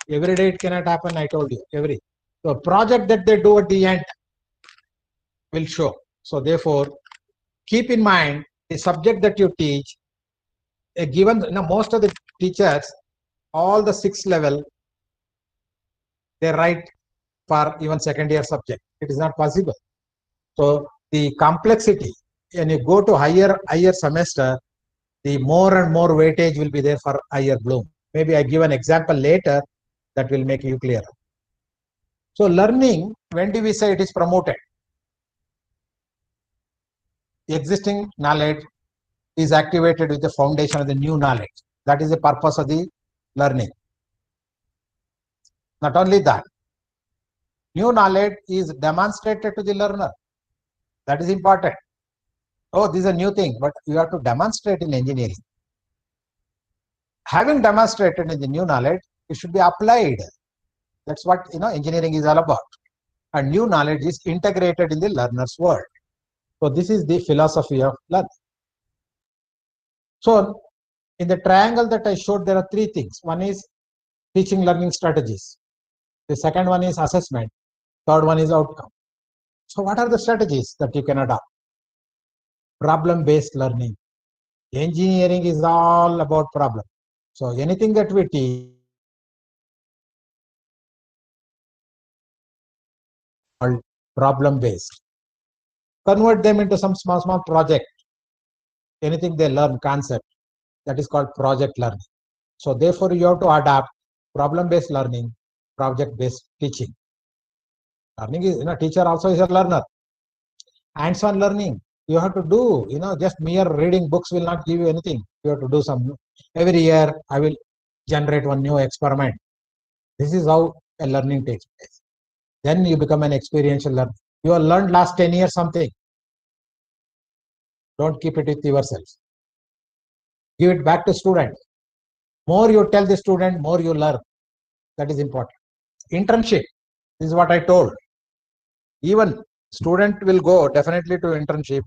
Every day it cannot happen, I told you. So project that they do at the end will show. So therefore, keep in mind the subject that you teach. A given, most of the teachers, all the 6 level, they write for even 2nd year subject. It is not possible. So the complexity, when you go to higher semester, the more and more weightage will be there for higher Bloom. Maybe I give an example later that will make you clear. So learning, when do we say it is promoted? The existing knowledge is activated with the foundation of the new knowledge. That is the purpose of the learning. Not only that, new knowledge is demonstrated to the learner. That is important. Oh, this is a new thing, but you have to demonstrate in engineering. Having demonstrated in the new knowledge, it should be applied. That's what engineering is all about. And new knowledge is integrated in the learner's world. So this is the philosophy of learning. So in the triangle that I showed, there are 3 things. One is teaching learning strategies. The second one is assessment. Third one is outcome. So what are the strategies that you can adopt? Problem-based learning. Engineering is all about problem. So anything that we teach called problem-based. Convert them into some small project. Anything they learn concept, that is called project learning. So therefore you have to adapt problem-based learning, project-based teaching. Learning is, teacher also is a learner. Hands-on learning, you have to do, just mere reading books will not give you anything. You have to do some. Every year I will generate one new experiment. This is how a learning takes place. Then you become an experiential learner. You have learned last 10 years something. Don't keep it with yourself. Give it back to student. More you tell the student, more you learn. That is important. Internship, this is what I told. Even student will go definitely to internship.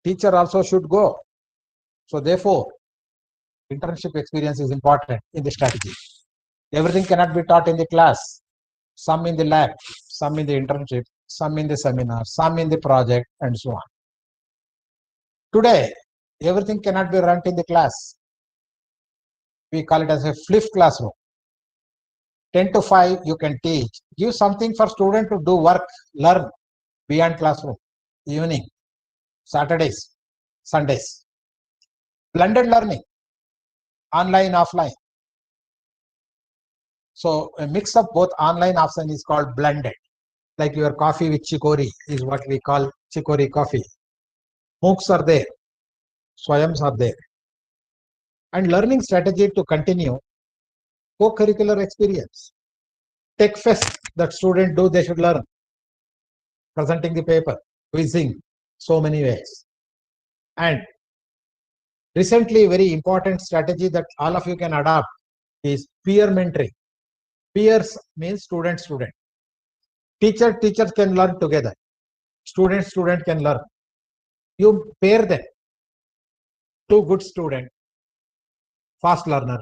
Teacher also should go. So therefore, internship experience is important in the strategy. Everything cannot be taught in the class. Some in the lab, some in the internship, some in the seminar, some in the project, and so on. Today, everything cannot be run in the class. We call it as a flipped classroom. 10 to 5, you can teach. Give something for student to do work, learn beyond classroom. Evening, Saturdays, Sundays. Blended learning, online, offline. So a mix of both online, offline is called blended. Like your coffee with chicory is what we call chicory coffee. MOOCs are there, Swayams are there. And learning strategy to continue co-curricular experience. Tech fest that students do, they should learn. Presenting the paper, quizzing, so many ways. And recently, very important strategy that all of you can adopt is peer mentoring. Peers means student. Teachers can learn together. Student can learn. You pair them. Two good student, fast learner,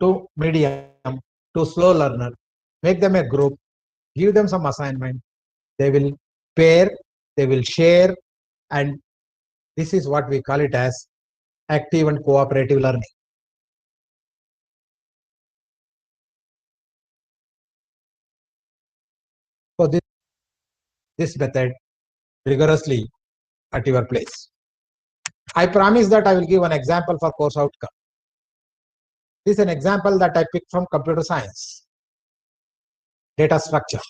two medium, two slow learner. Make them a group. Give them some assignment. They will pair. They will share, and this is what we call it as active and cooperative learning. So this method rigorously at your place. I promise that I will give an example for course outcome. This is an example that I picked from computer science, data structure.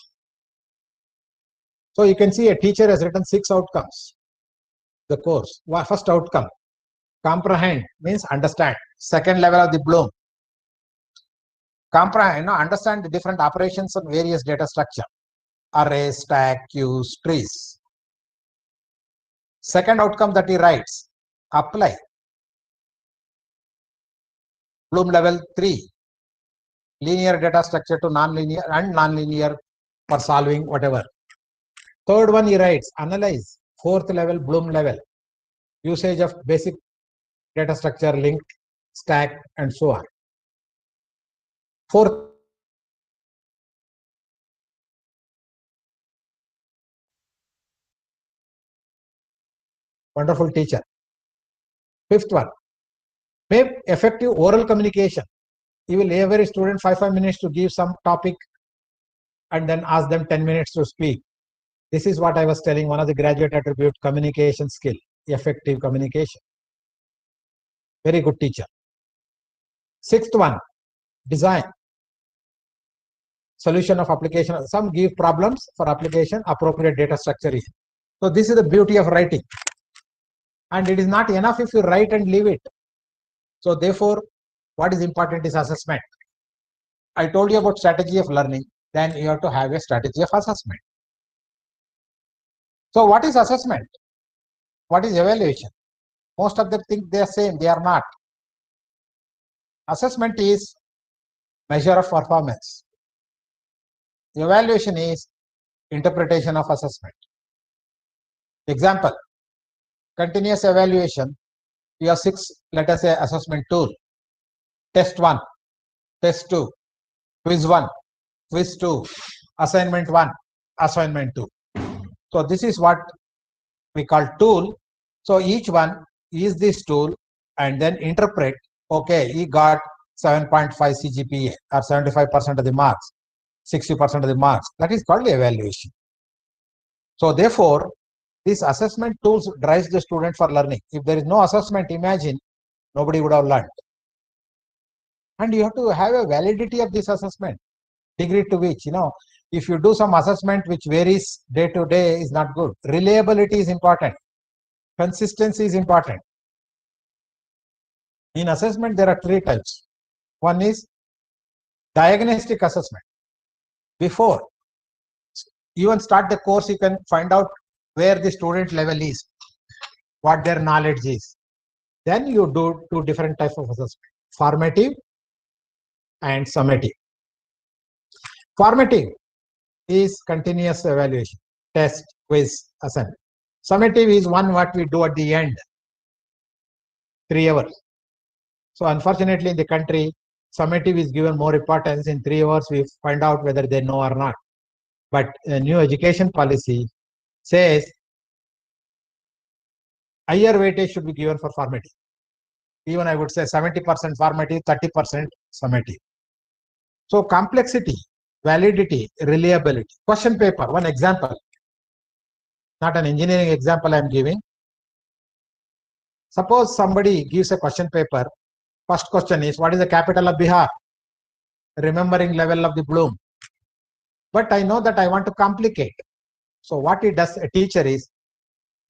So you can see a teacher has written 6 outcomes. The course, first outcome, comprehend means understand. Second level of the Bloom, comprehend, understand the different operations on various data structure, array, stack, queues, trees. Second outcome that he writes, apply. Bloom level 3, linear data structure to non-linear and non-linear for solving whatever. Third one he writes, analyze. Fourth level, Bloom level, usage of basic data structure, link, stack, and so on. Fourth, wonderful teacher. Fifth one, make effective oral communication. You will every student 5 minutes to give some topic and then ask them 10 minutes to speak. This is what I was telling, one of the graduate attribute, communication skill, effective communication. Very good teacher. Sixth one, design. Solution of application. Some give problems for application, appropriate data structure is. So this is the beauty of writing. And it is not enough if you write and leave it. So therefore, what is important is assessment. I told you about strategy of learning, then you have to have a strategy of assessment. So what is assessment? What is evaluation? Most of them think they are same, they are not. Assessment is measure of performance. Evaluation is interpretation of assessment. Example, continuous evaluation, you have 6, let us say, assessment tool. Test 1, test 2, quiz 1, quiz 2, assignment 1, assignment 2. So this is what we call tool. So each one is this tool and then interpret, okay, he got 7.5 CGPA or 75% of the marks, 60% of the marks. That is called evaluation. So therefore, this assessment tools drives the student for learning. If there is no assessment, imagine nobody would have learned. And you have to have a validity of this assessment, degree to which, if you do some assessment which varies day to day is not good. Reliability is important. Consistency is important. In assessment, there are 3 types. One is diagnostic assessment. Before even start the course, you can find out where the student level is, what their knowledge is. Then you do 2 different types of assessment, formative and summative. Formative is continuous evaluation, test, quiz, assignment. Summative is one what we do at the end, 3 hours. So unfortunately in the country, summative is given more importance. In 3 hours, we find out whether they know or not. But a new education policy says higher weightage should be given for formative. Even I would say 70% formative, 30% summative. So complexity, validity, reliability. Question paper, one example. Not an engineering example I'm giving. Suppose somebody gives a question paper. First question is, what is the capital of Bihar? Remembering level of the Bloom. But I know that I want to complicate. So what it does, a teacher is,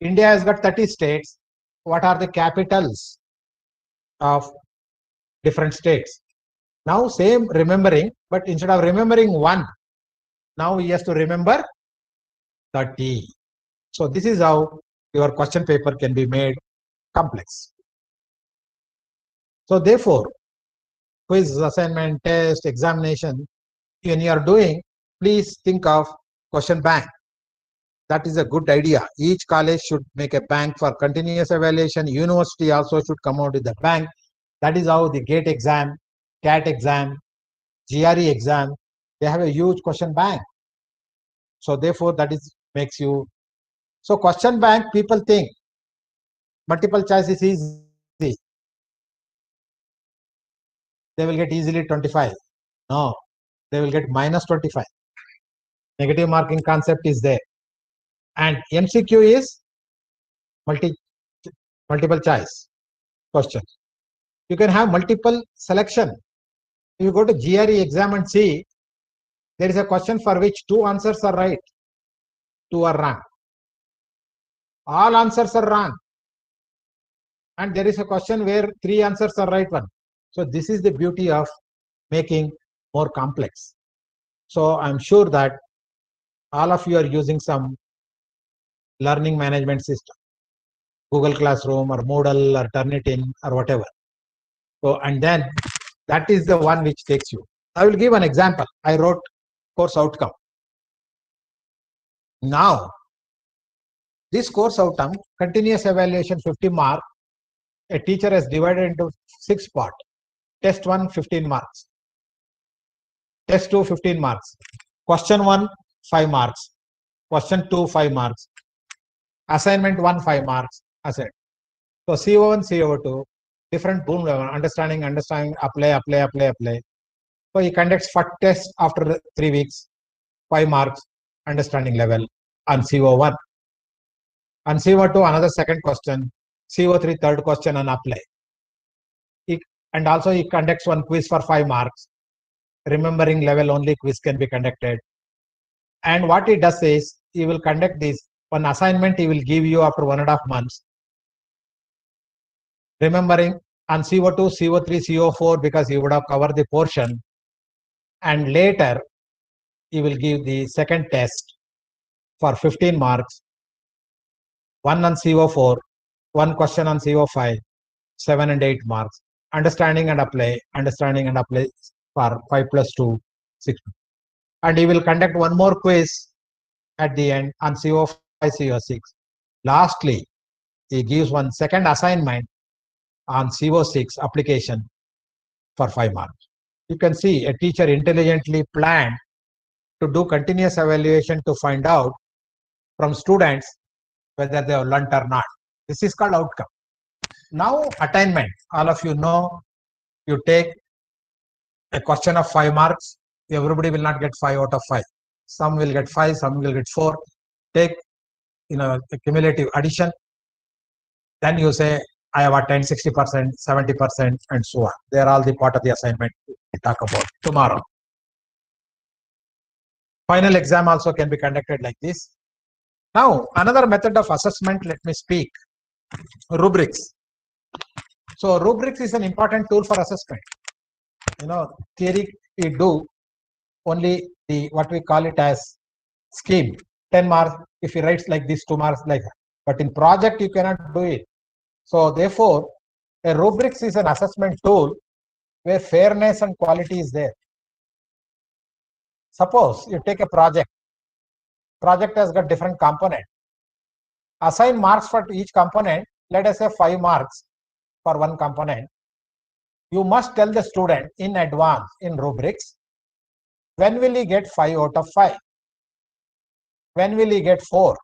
India has got 30 states. What are the capitals of different states? Now same remembering, but instead of remembering 1, now he has to remember 30. So this is how your question paper can be made complex. So therefore, quiz, assignment, test, examination, when you are doing, please think of question bank. That is a good idea. Each college should make a bank for continuous evaluation. University also should come out with the bank. That is how the GATE exam, CAT exam, GRE exam, they have a huge question bank. So therefore, that is makes you. So question bank, people think multiple choice is easy. They will get easily 25. No, they will get minus 25. Negative marking concept is there. And MCQ is multiple choice question. You can have multiple selection. If you go to GRE exam and see, there is a question for which 2 answers are right, 2 are wrong. All answers are wrong. And there is a question where 3 answers are right one. So this is the beauty of making more complex. So I'm sure that all of you are using some learning management system, Google Classroom or Moodle or Turnitin or whatever. So, and then that is the one which takes you. I will give an example. I wrote course outcome. Now, this course outcome, continuous evaluation 50 mark, a teacher has divided into 6 parts. Test 1, 15 marks. Test 2, 15 marks. Question 1, 5 marks. Question 2, 5 marks. Assignment 1, 5 marks. Assignment. So CO1, CO2, different boom level, understanding, apply. So he conducts first test after 3 weeks, 5 marks, understanding level on CO1. On CO2, another second question, CO3, third question on apply. And also he conducts one quiz for 5 marks. Remembering level only quiz can be conducted. And what he does is, he will conduct this one assignment he will give you after 1.5 months. Remembering on CO2, CO3, CO4, because he would have covered the portion. And later, he will give the second test for 15 marks, 1 on CO4, 1 question on CO5, 7 and 8 marks. Understanding and apply for 5 plus 2, 6. And he will conduct one more quiz at the end on CO5, CO6. Lastly, he gives one second assignment on CO6 application for 5 marks. You can see a teacher intelligently planned to do continuous evaluation to find out from students whether they have learnt or not. This is called outcome. Now attainment, all of you know, you take a question of 5 marks, everybody will not get 5 out of 5. Some will get 5, some will get 4. Take a cumulative addition. Then you say, I have attained 60%, 70%, and so on. They are all the part of the assignment we talk about tomorrow. Final exam also can be conducted like this. Now, another method of assessment, let me speak, rubrics. So rubrics is an important tool for assessment. Theory we do only the what we call it as scheme, 10 marks. If he writes like this, 2 marks like that. But in project, you cannot do it. So therefore, a rubrics is an assessment tool where fairness and quality is there. Suppose you take a project has got different component. Assign marks for each component. Let us say 5 marks for one component. You must tell the student in advance in rubrics, when will he get 5 out of 5? When will he get 4?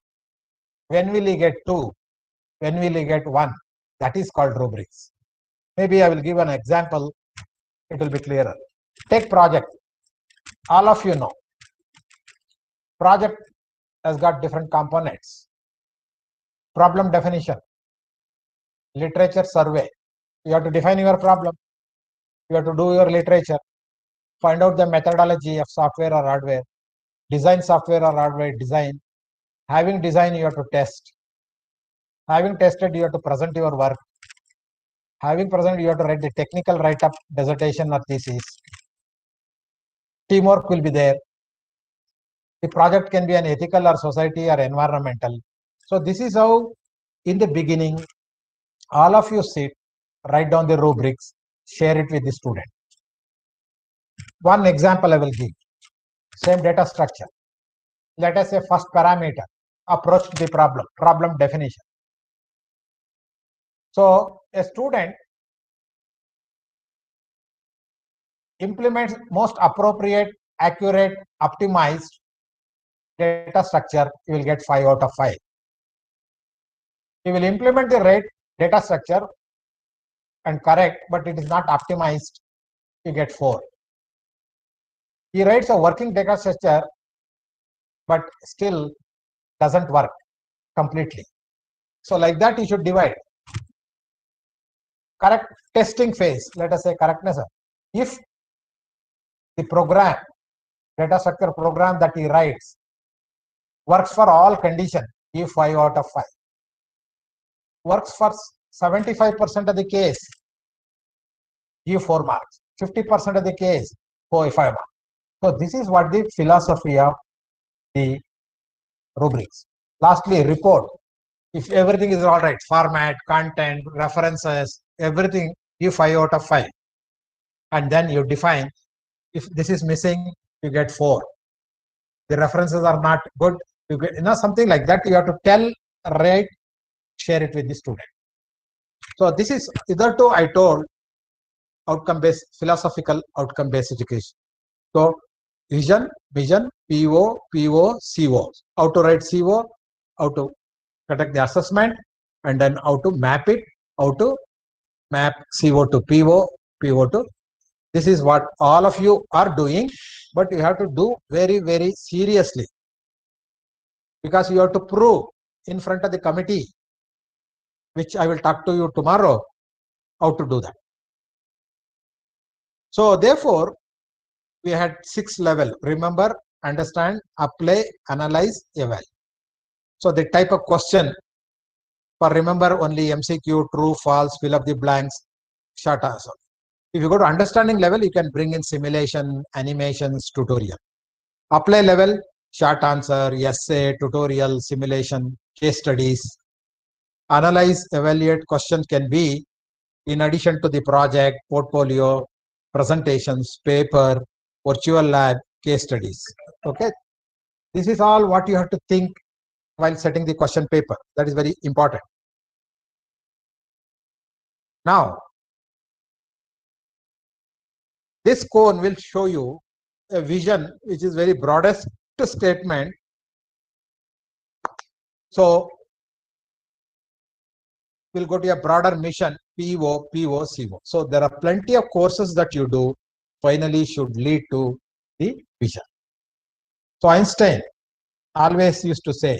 When will he get 2? When will he get 1? That is called rubrics. Maybe I will give an example. It will be clearer. Take project. All of you know. Project has got different components. Problem definition. Literature survey. You have to define your problem. You have to do your literature. Find out the methodology of software or hardware. Design software or hardware design. Having design, you have to test. Having tested, you have to present your work. Having presented, you have to write the technical write-up, dissertation or thesis. Teamwork will be there. The project can be an ethical or society or environmental. So this is how, in the beginning, all of you sit, write down the rubrics, share it with the student. One example I will give. Same data structure. Let us say first parameter, approach to the problem definition. So a student implements most appropriate, accurate, optimized data structure, you will get 5 out of 5. You will implement the right data structure and correct, but it is not optimized, you get 4. He writes a working data structure, but still doesn't work completely. So like that, you should divide. Correct testing phase, let us say correctness. If the program, data structure program that he writes works for all conditions, give 5 out of 5. Works for 75% of the case, give 4 marks. 50% of the case, 5 marks. So this is what the philosophy of the rubrics. Lastly, report. If everything is all right, format, content, references, everything, give 5 out of 5. And then you define, if this is missing, you get 4. The references are not good, you get something like that. You have to tell, write, share it with the student. So this is hitherto I told outcome-based, philosophical outcome-based education. So vision, PO, CO. How to write CO, how to conduct the assessment, and then how to map it, how to map CO to PO to. This is what all of you are doing, but you have to do very, very seriously, because you have to prove in front of the committee, which I will talk to you tomorrow, how to do that. So therefore, we had 6 levels. Remember, understand, apply, analyze, eval. So the type of question, for remember only MCQ, true, false, fill up the blanks, short answer. If you go to understanding level, you can bring in simulation, animations, tutorial. Apply level, short answer, essay, tutorial, simulation, case studies. Analyze, evaluate questions can be in addition to the project, portfolio, presentations, paper, virtual lab, case studies. Okay. This is all what you have to think while setting the question paper. That is very important. Now, this cone will show you a vision which is very broadest statement. So we'll go to a broader mission, PO, CO. So there are plenty of courses that you do finally should lead to the vision. So Einstein always used to say,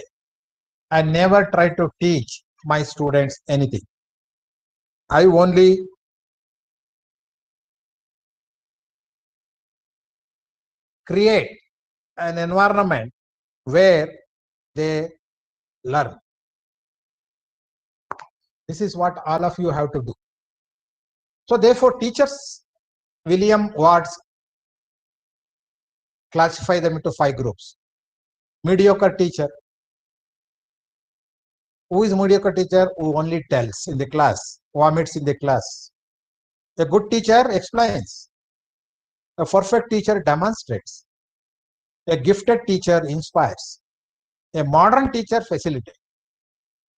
I never try to teach my students anything. I only create an environment where they learn. This is what all of you have to do. So therefore, teachers, William Watts classify them into 5 groups. Mediocre teacher. Who is mediocre teacher? Who only tells in the class, vomits in the class. A good teacher explains. A perfect teacher demonstrates. A gifted teacher inspires. A modern teacher facilitates.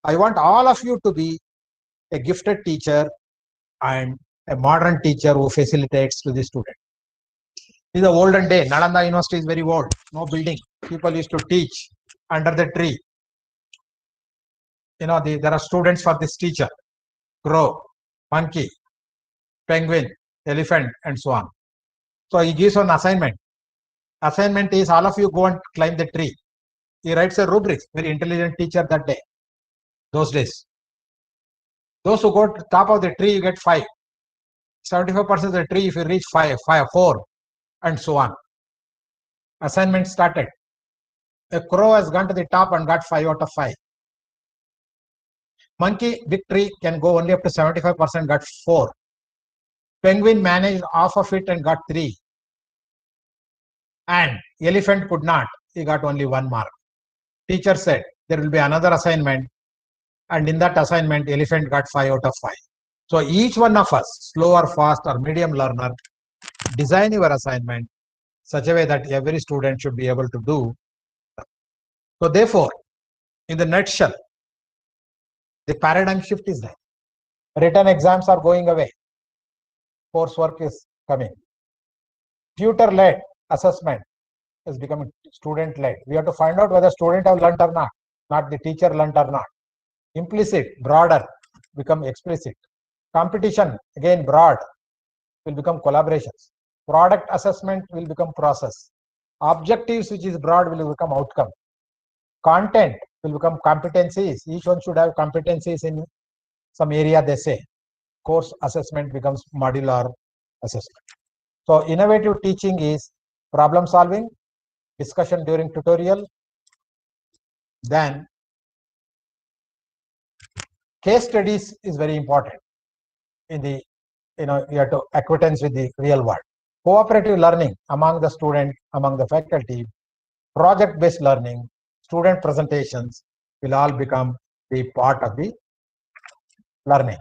I want all of you to be a gifted teacher and a modern teacher who facilitates to the student. In the olden day, Nalanda University is very old, no building. People used to teach under the tree. There are students for this teacher, crow, monkey, penguin, elephant, and so on. So he gives an assignment. Assignment is all of you go and climb the tree. He writes a rubric, very intelligent teacher that day, those days. Those who go to the top of the tree, you get 5. 75% of the tree, if you reach 4, and so on. Assignment started. A crow has gone to the top and got 5 out of 5. Monkey, big tree, can go only up to 75%, got 4. Penguin managed half of it and got 3. And elephant could not, he got only 1 mark. Teacher said there will be another assignment, and in that assignment, elephant got 5 out of 5. So each one of us, slow or fast or medium learner, design your assignment such a way that every student should be able to do. So therefore, in the nutshell, the paradigm shift is there. Written exams are going away. Coursework is coming. Tutor-led assessment is becoming student-led. We have to find out whether student have learnt or not the teacher learnt or not. Implicit, broader, become explicit. Competition, again broad, will become collaborations. Product assessment will become process. Objectives, which is broad, will become outcome. Content will become competencies. Each one should have competencies in some area, they say. Course assessment becomes modular assessment. So innovative teaching is problem solving, discussion during tutorial, then case studies is very important in the, you have to acquaintance with the real world. Cooperative learning among the student, among the faculty, project-based learning, student presentations will all become the part of the learning.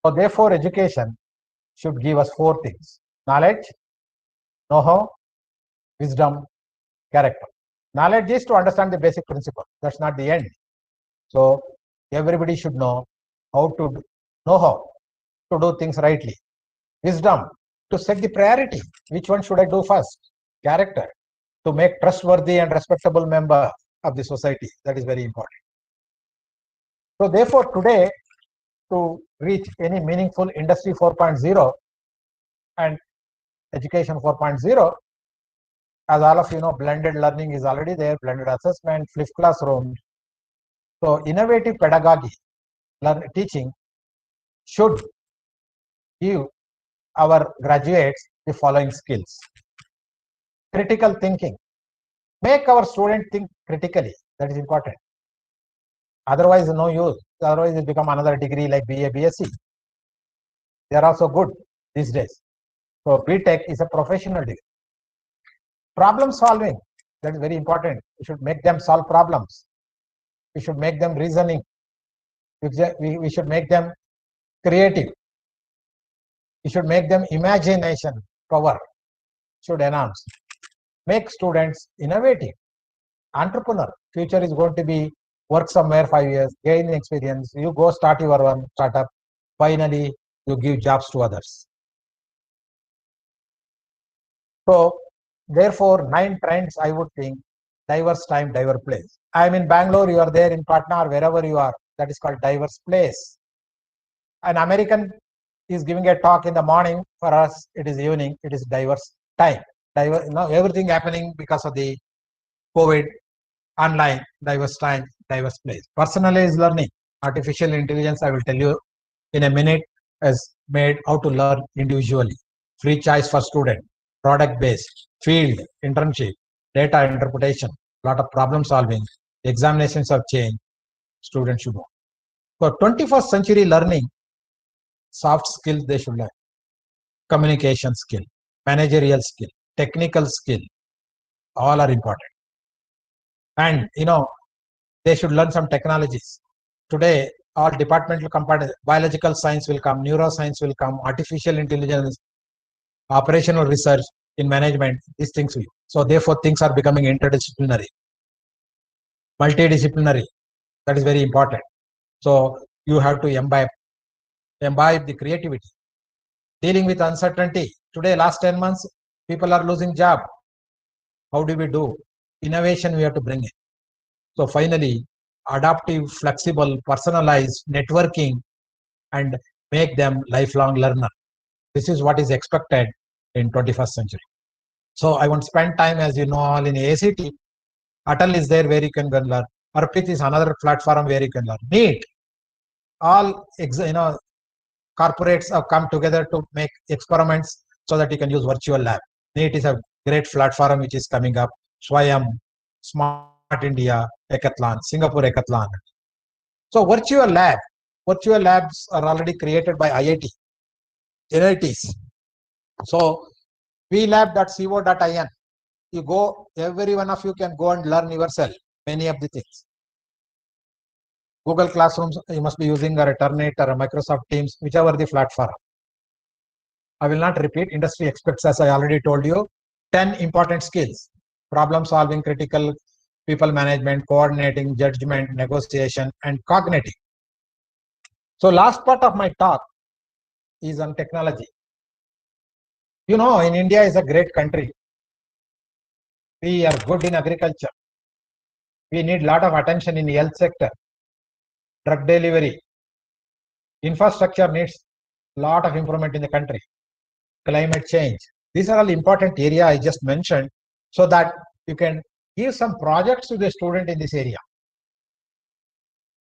So therefore, education should give us 4 things: knowledge, know-how, wisdom, character. Knowledge is to understand the basic principle. That's not the end. So everybody should know how to do things rightly. Wisdom, to set the priority. Which one should I do first? Character, to make trustworthy and respectable member of the society. That is very important. So therefore, today, to reach any meaningful industry 4.0 and education 4.0, as all of you know, blended learning is already there, blended assessment, flipped classroom. So innovative pedagogy, teaching should give our graduates the following skills. Critical thinking. Make our student think critically. That is important. Otherwise, no use. Otherwise, it become another degree like BA, BSc. They are also good these days. So BTech is a professional degree. Problem solving. That is very important. We should make them solve problems. We should make them reasoning. We should make them creative. We should make them imagination power. Should enhance. Make students innovative. Entrepreneur. Future is going to be work somewhere 5 years, gain experience. You go start your one startup. Finally, you give jobs to others. So Therefore, 9 trends, I would think, diverse time, diverse place. I am in Bangalore, you are there in Patna, or wherever you are, that is called diverse place. An American is giving a talk in the morning, for us, it is evening, it is diverse time. Everything happening because of the COVID, online, diverse time, diverse place. Personalized learning, artificial intelligence, I will tell you in a minute, has made how to learn individually. Free choice for student, product based, field, internship, data interpretation, lot of problem solving, examinations have changed, students should know. For 21st century learning, soft skills they should learn, communication skill, managerial skill, technical skill, all are important. And they should learn some technologies. Today, all departmental components, biological science will come, neuroscience will come, artificial intelligence, operational research in management, these things will. So therefore, things are becoming interdisciplinary, multidisciplinary. That is very important. So you have to imbibe the creativity. Dealing with uncertainty. Today, last 10 months, people are losing job. How do we do? Innovation we have to bring in. So finally, adaptive, flexible, personalized, networking, and make them lifelong learner. This is what is expected in 21st century. So I won't spend time, as you know, all in ACT. Atal is there where you can learn. Arpit is another platform where you can learn. NEET, all corporates have come together to make experiments so that you can use virtual lab. NEET is a great platform which is coming up. Swayam, Smart India, Hackathon, Singapore Hackathon. So virtual labs are already created by NITs. So vlab.co.in. You go, every one of you can go and learn yourself many of the things. Google Classrooms, you must be using a Turnitin or a Microsoft Teams, whichever the platform. I will not repeat. Industry expects, as I already told you, 10 important skills: problem solving, critical, people management, coordinating, judgment, negotiation, and cognitive. So last part of my talk is on technology. In India is a great country. We are good in agriculture. We need a lot of attention in the health sector, drug delivery. Infrastructure needs a lot of improvement in the country. Climate change. These are all important area I just mentioned, so that you can give some projects to the student in this area.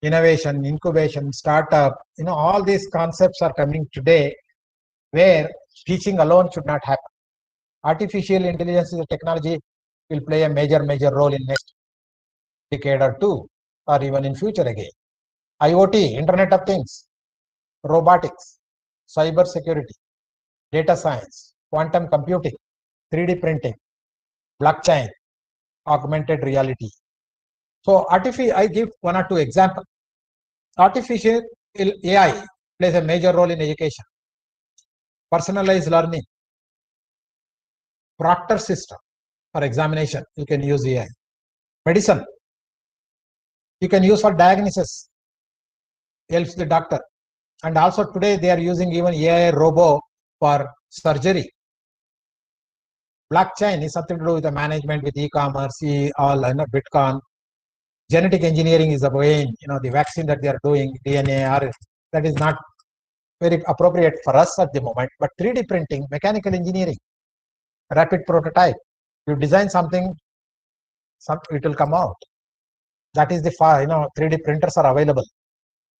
Innovation, incubation, startup, all these concepts are coming today, where teaching alone should not happen. Artificial intelligence is a technology will play a major role in next decade or two, or even in future again. IoT, Internet of Things, robotics, cyber security, data science, quantum computing, 3D printing, blockchain, augmented reality. So I give one or two examples. Artificial AI plays a major role in education. Personalized learning, proctor system for examination, you can use AI. Medicine, you can use for diagnosis, helps the doctor. And also today they are using even AI robo for surgery. Blockchain is something to do with the management, with e-commerce, Bitcoin. Genetic engineering is again, the vaccine that they are doing, DNA, that is not very appropriate for us at the moment. But 3D printing, mechanical engineering, rapid prototype, you design something, it will come out. That is the 3D printers are available.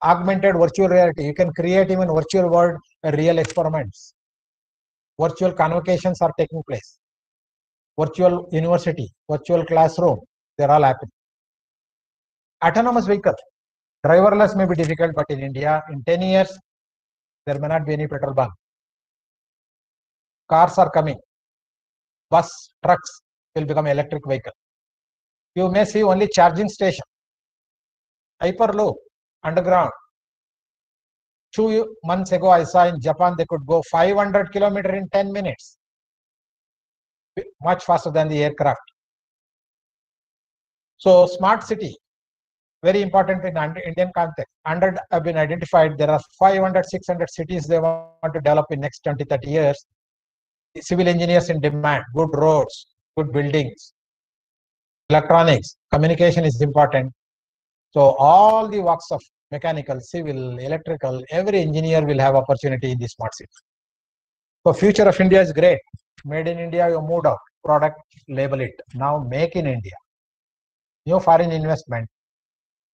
Augmented virtual reality, you can create even virtual world real experiments. Virtual convocations are taking place. Virtual university, virtual classroom, they're all happening. Autonomous vehicle, driverless may be difficult, but in India, in 10 years, there may not be any petrol bunk. Cars are coming. Bus, trucks will become electric vehicle. You may see only charging station. Hyperloop, underground. 2 months ago, I saw in Japan, they could go 500 kilometers in 10 minutes. Much faster than the aircraft. So smart city, very important in Indian context. 100 have been identified. There are 500, 600 cities they want to develop in next 20, 30 years. Civil engineers in demand, good roads, good buildings, electronics, communication is important. So all the works of mechanical, civil, electrical, every engineer will have opportunity in the smart city. So future of India is great. Made in India, you moved out. Product, label it. Now make in India. New foreign investment,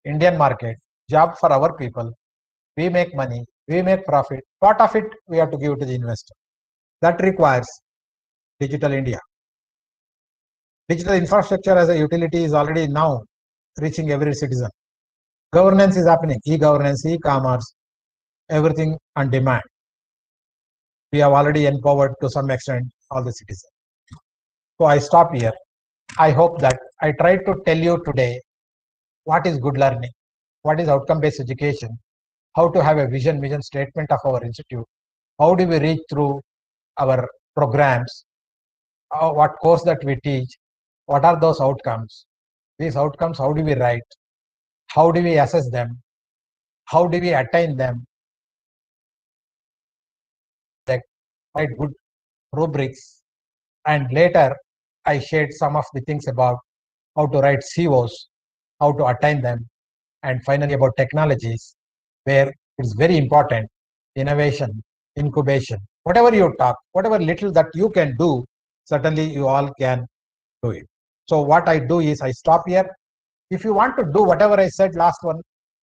Indian market, job for our people. We make money, we make profit. Part of it we have to give to the investor. That requires digital India. Digital infrastructure as a utility is already now reaching every citizen. Governance is happening, e-governance, e-commerce, everything on demand. We have already empowered to some extent all the citizens. So I stop here. I hope that I tried to tell you today what is good learning, what is outcome-based education, how to have a vision statement of our institute, how do we reach through our programs, what course that we teach, what are those outcomes, these outcomes, how do we write, how do we assess them, how do we attain them, like write good rubrics, and later I shared some of the things about how to write COs, how to attain them, and finally about technologies, where it's very important, innovation, incubation, whatever you talk, whatever little that you can do, certainly you all can do it. So what I do is I stop here. If you want to do whatever I said last one,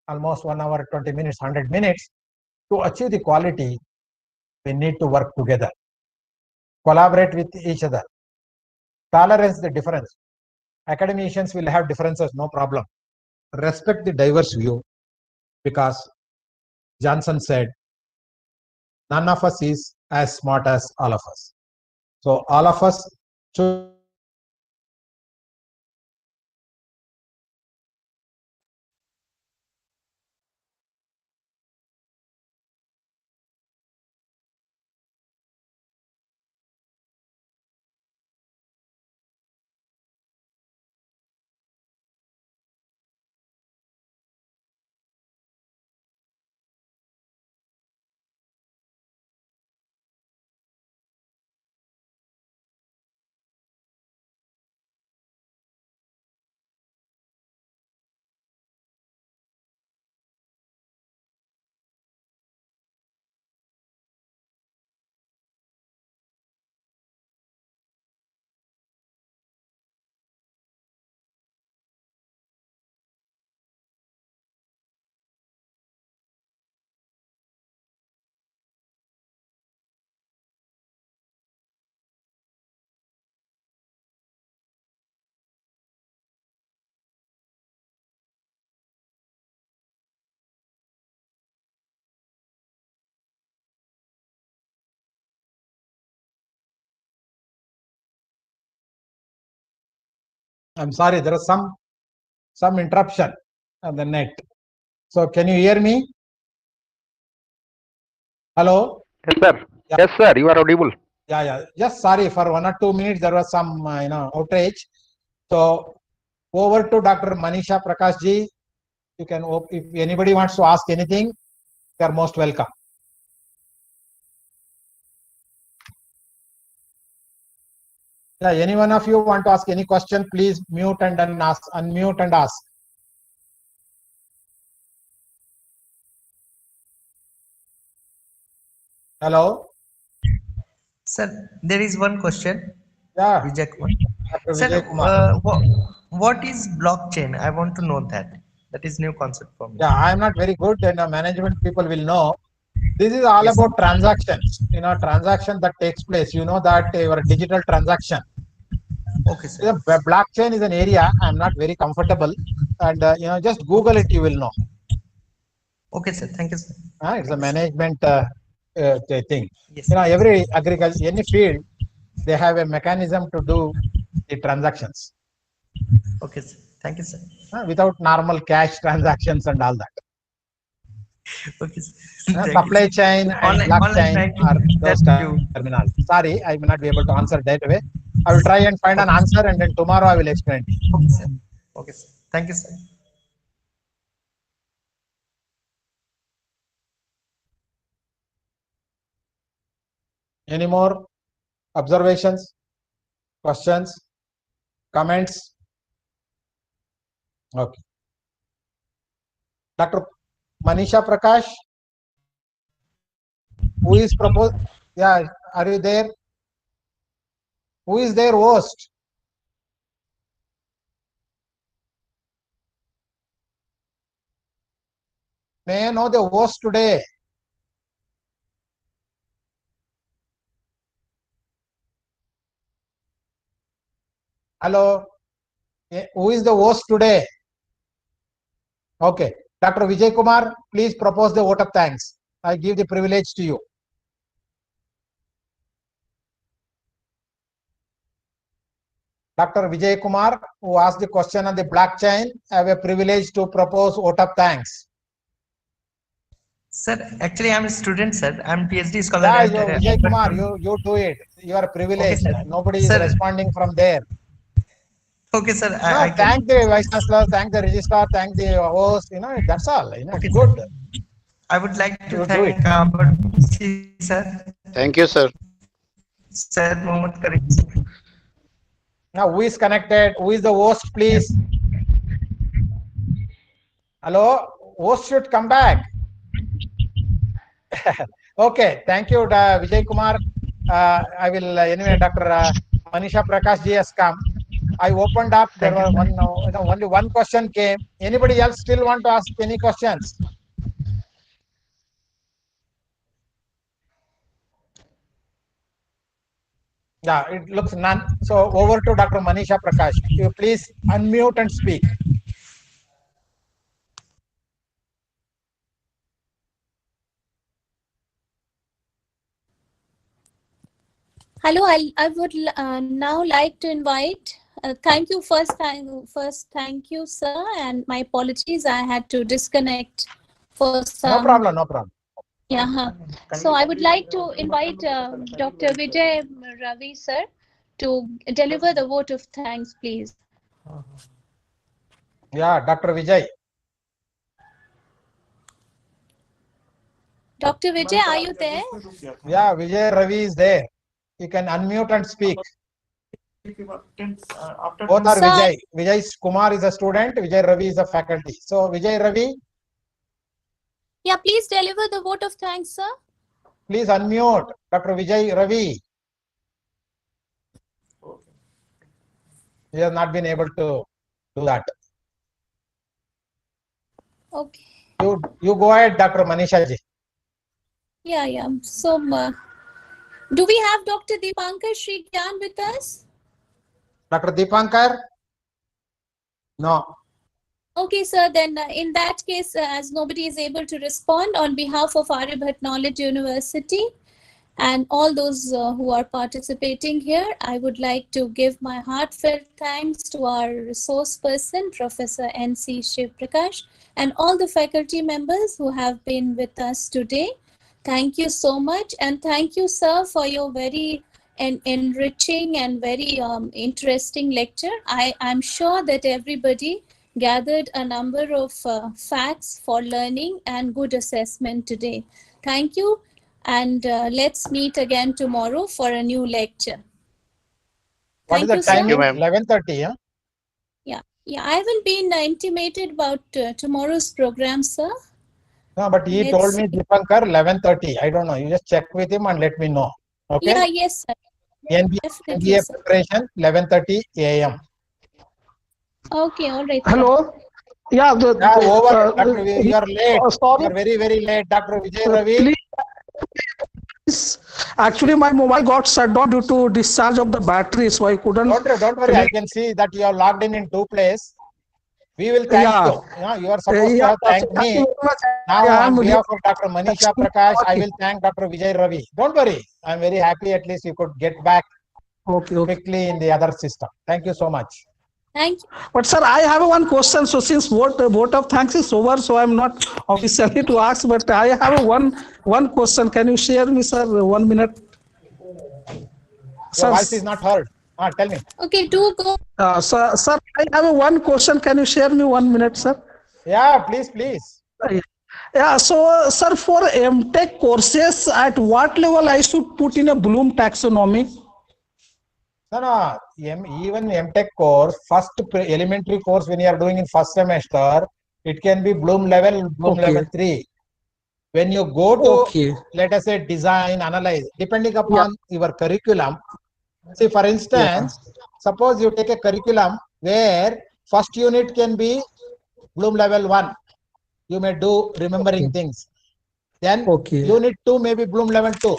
almost 1 hour, 20 minutes, 100 minutes, to achieve the quality, we need to work together, collaborate with each other, tolerance the difference. Academicians will have differences, no problem. Respect the diverse view, because Johnson said, none of us is as smart as all of us. So all of us should I'm sorry, there was some interruption on the net. So can you hear me? Hello? Yes, sir. Yeah. Yes, sir. You are audible. Yeah. Just sorry, for 1 or 2 minutes there was some outrage. So over to Dr. Manisha Prakash ji. You can, if anybody wants to ask anything, you are most welcome. Yeah, any one of you want to ask any question, please mute and then ask, unmute and ask. Hello? Sir, there is one question. Yeah. Vijay Kumar. Dr. Sir, Vijay Kumar. what is blockchain? I want to know that. That is new concept for me. Yeah, I am not very good, and management people will know. This is all Yes, about transactions. Transaction that takes place. You know that your digital transaction. Okay, sir. The blockchain is an area I'm not very comfortable, and just Google it, you will know. Okay, sir. Thank you, sir. It's a Thank you, sir. management thing. Yes. Every agriculture, any field, they have a mechanism to do the transactions Okay, sir. Thank you, sir. without normal cash transactions and all that. Okay, sir. Thank you, Supply sir. chain and Online blockchain banking. are That those you. terminals. Sorry, I may not be able to answer that way. I will try and find an answer, and then tomorrow I will explain. Okay, sir. Okay, sir. Thank you, sir. Any more observations, questions? Comments? Okay. Dr. Manisha Prakash, who is proposed? Yeah, are you there? Who is their host? May I know the host today? Hello, who is the host today? Okay, Dr. Vijay Kumar, please propose the vote of thanks. I give the privilege to you. Dr. Vijay Kumar, who asked the question on the blockchain, have a privilege to propose vote of thanks. Sir, actually I'm a student, sir. I'm PhD scholar. Yeah, at, Vijay Kumar, you do it. You are privileged. sir. Nobody is Sir. responding from there. Okay, sir. No, I thank the vice chancellor, thank the registrar, thank the host. You know, that's all. You know, it's good. I would like to You do thank sir. Thank you, sir. Sir Mohammed Karim. Now, who is connected? Who is the host, please? Hello, host should come back. Okay, thank you, Vijay Kumar. I will anyway. Dr. Manisha Prakash ji has come. I opened up. There were only one question came. Anybody else still want to ask any questions? Yeah, it looks none. So over to Dr. Manisha Prakash. You please unmute and speak. Hello, I would now like to invite. Thank you first. Thank you, sir. And my apologies, I had to disconnect for some. No problem. No problem. Yeah. So I would like to invite Dr. Vijay Ravi, sir, to deliver the vote of thanks, please. Yeah, Dr. Vijay. Dr. Vijay, are you there? Yeah, Vijay Ravi is there. You can unmute and speak. Both are Vijay. Vijay Kumar is a student. Vijay Ravi is a faculty. So Vijay Ravi. Yeah, please deliver the vote of thanks, sir. Please unmute Dr. Vijay Ravi. He has not been able to do that. Okay. You go ahead, Dr. Manisha ji. Yeah. So, do we have Dr. Deepankar Shrigyan with us? Dr. Deepankar? No. Okay, sir. Then in that case, as nobody is able to respond, on behalf of Aryabhat Knowledge University and all those who are participating here, I would like to give my heartfelt thanks to our resource person, Professor N.C. Shiv Prakash, and all the faculty members who have been with us today. Thank you so much. And thank you, sir, for your very enriching and very interesting lecture. I'm sure that everybody gathered a number of facts for learning and good assessment today. Thank you. And let's meet again tomorrow for a new lecture. What is the time? 11:30, huh? Yeah, I haven't been intimated about tomorrow's program, sir. No, but he told me Deepankar 11:30. I don't know. You just check with him and let me know. Okay? Yeah, yes, sir. NBA preparation 11:30 a.m. Okay, all right. Hello. Yeah. Over. Dr. You are late. You are very, very late, Dr. Vijay Ravi. Please. Actually, my mobile got shut down due to discharge of the battery, so I couldn't. Don't worry. I can see that you are logged in two places. We will thank you. You are supposed to have thanked me. Now, on behalf of Dr. Manisha Prakash, I will thank Dr. Vijay Ravi. Don't worry. I'm very happy. At least you could get back quickly in the other system. Thank you so much. Thank you. But sir, I have one question. So since vote of thanks is over, so I'm not officially to ask, but I have one question. Can you share me, sir, 1 minute? Your voice is not heard. Tell me. Okay, do go. Sir, I have one question. Can you share me 1 minute, sir? Yeah, please. Yeah, so sir, for MTech courses, at what level I should put in a Bloom taxonomy? No. Even MTech course, elementary course when you are doing in first semester, it can be Bloom level, Bloom Okay. level 3. When you go to, Okay. let us say, design, analyze, depending upon your curriculum. See, for instance, suppose you take a curriculum where first unit can be Bloom level 1. You may do remembering Okay. things. Then Okay. unit 2 may be Bloom level 2.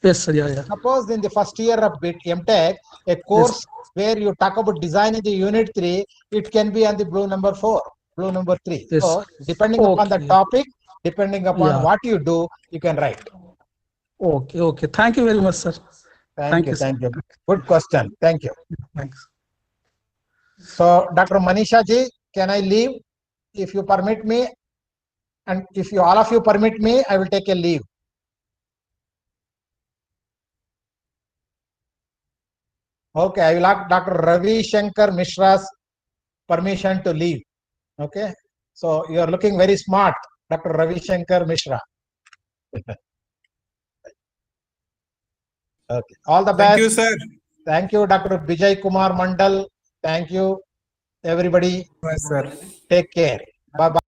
Yes, sir. Yeah. Suppose in the first year of MTech, a course where you talk about design in the unit 3, it can be on the Bloom number 4, Bloom number 3. Yes. So depending upon the Okay. topic, depending upon Yeah. what you do, you can write. Okay. Okay. Thank you very much, sir. Thank you. sir. Thank you. Good question. Thank you. Thanks. So Dr. Manisha ji, can I leave? If you permit me, and if you all of you permit me, I will take a leave. Okay, I will ask Dr. Ravi Shankar Mishra's permission to leave. Okay, so you are looking very smart, Dr. Ravi Shankar Mishra. Okay, all the best. Thank you, sir. Thank you, Dr. Vijay Kumar Mandal. Thank you, everybody. Bye, sir. Take care. Bye bye.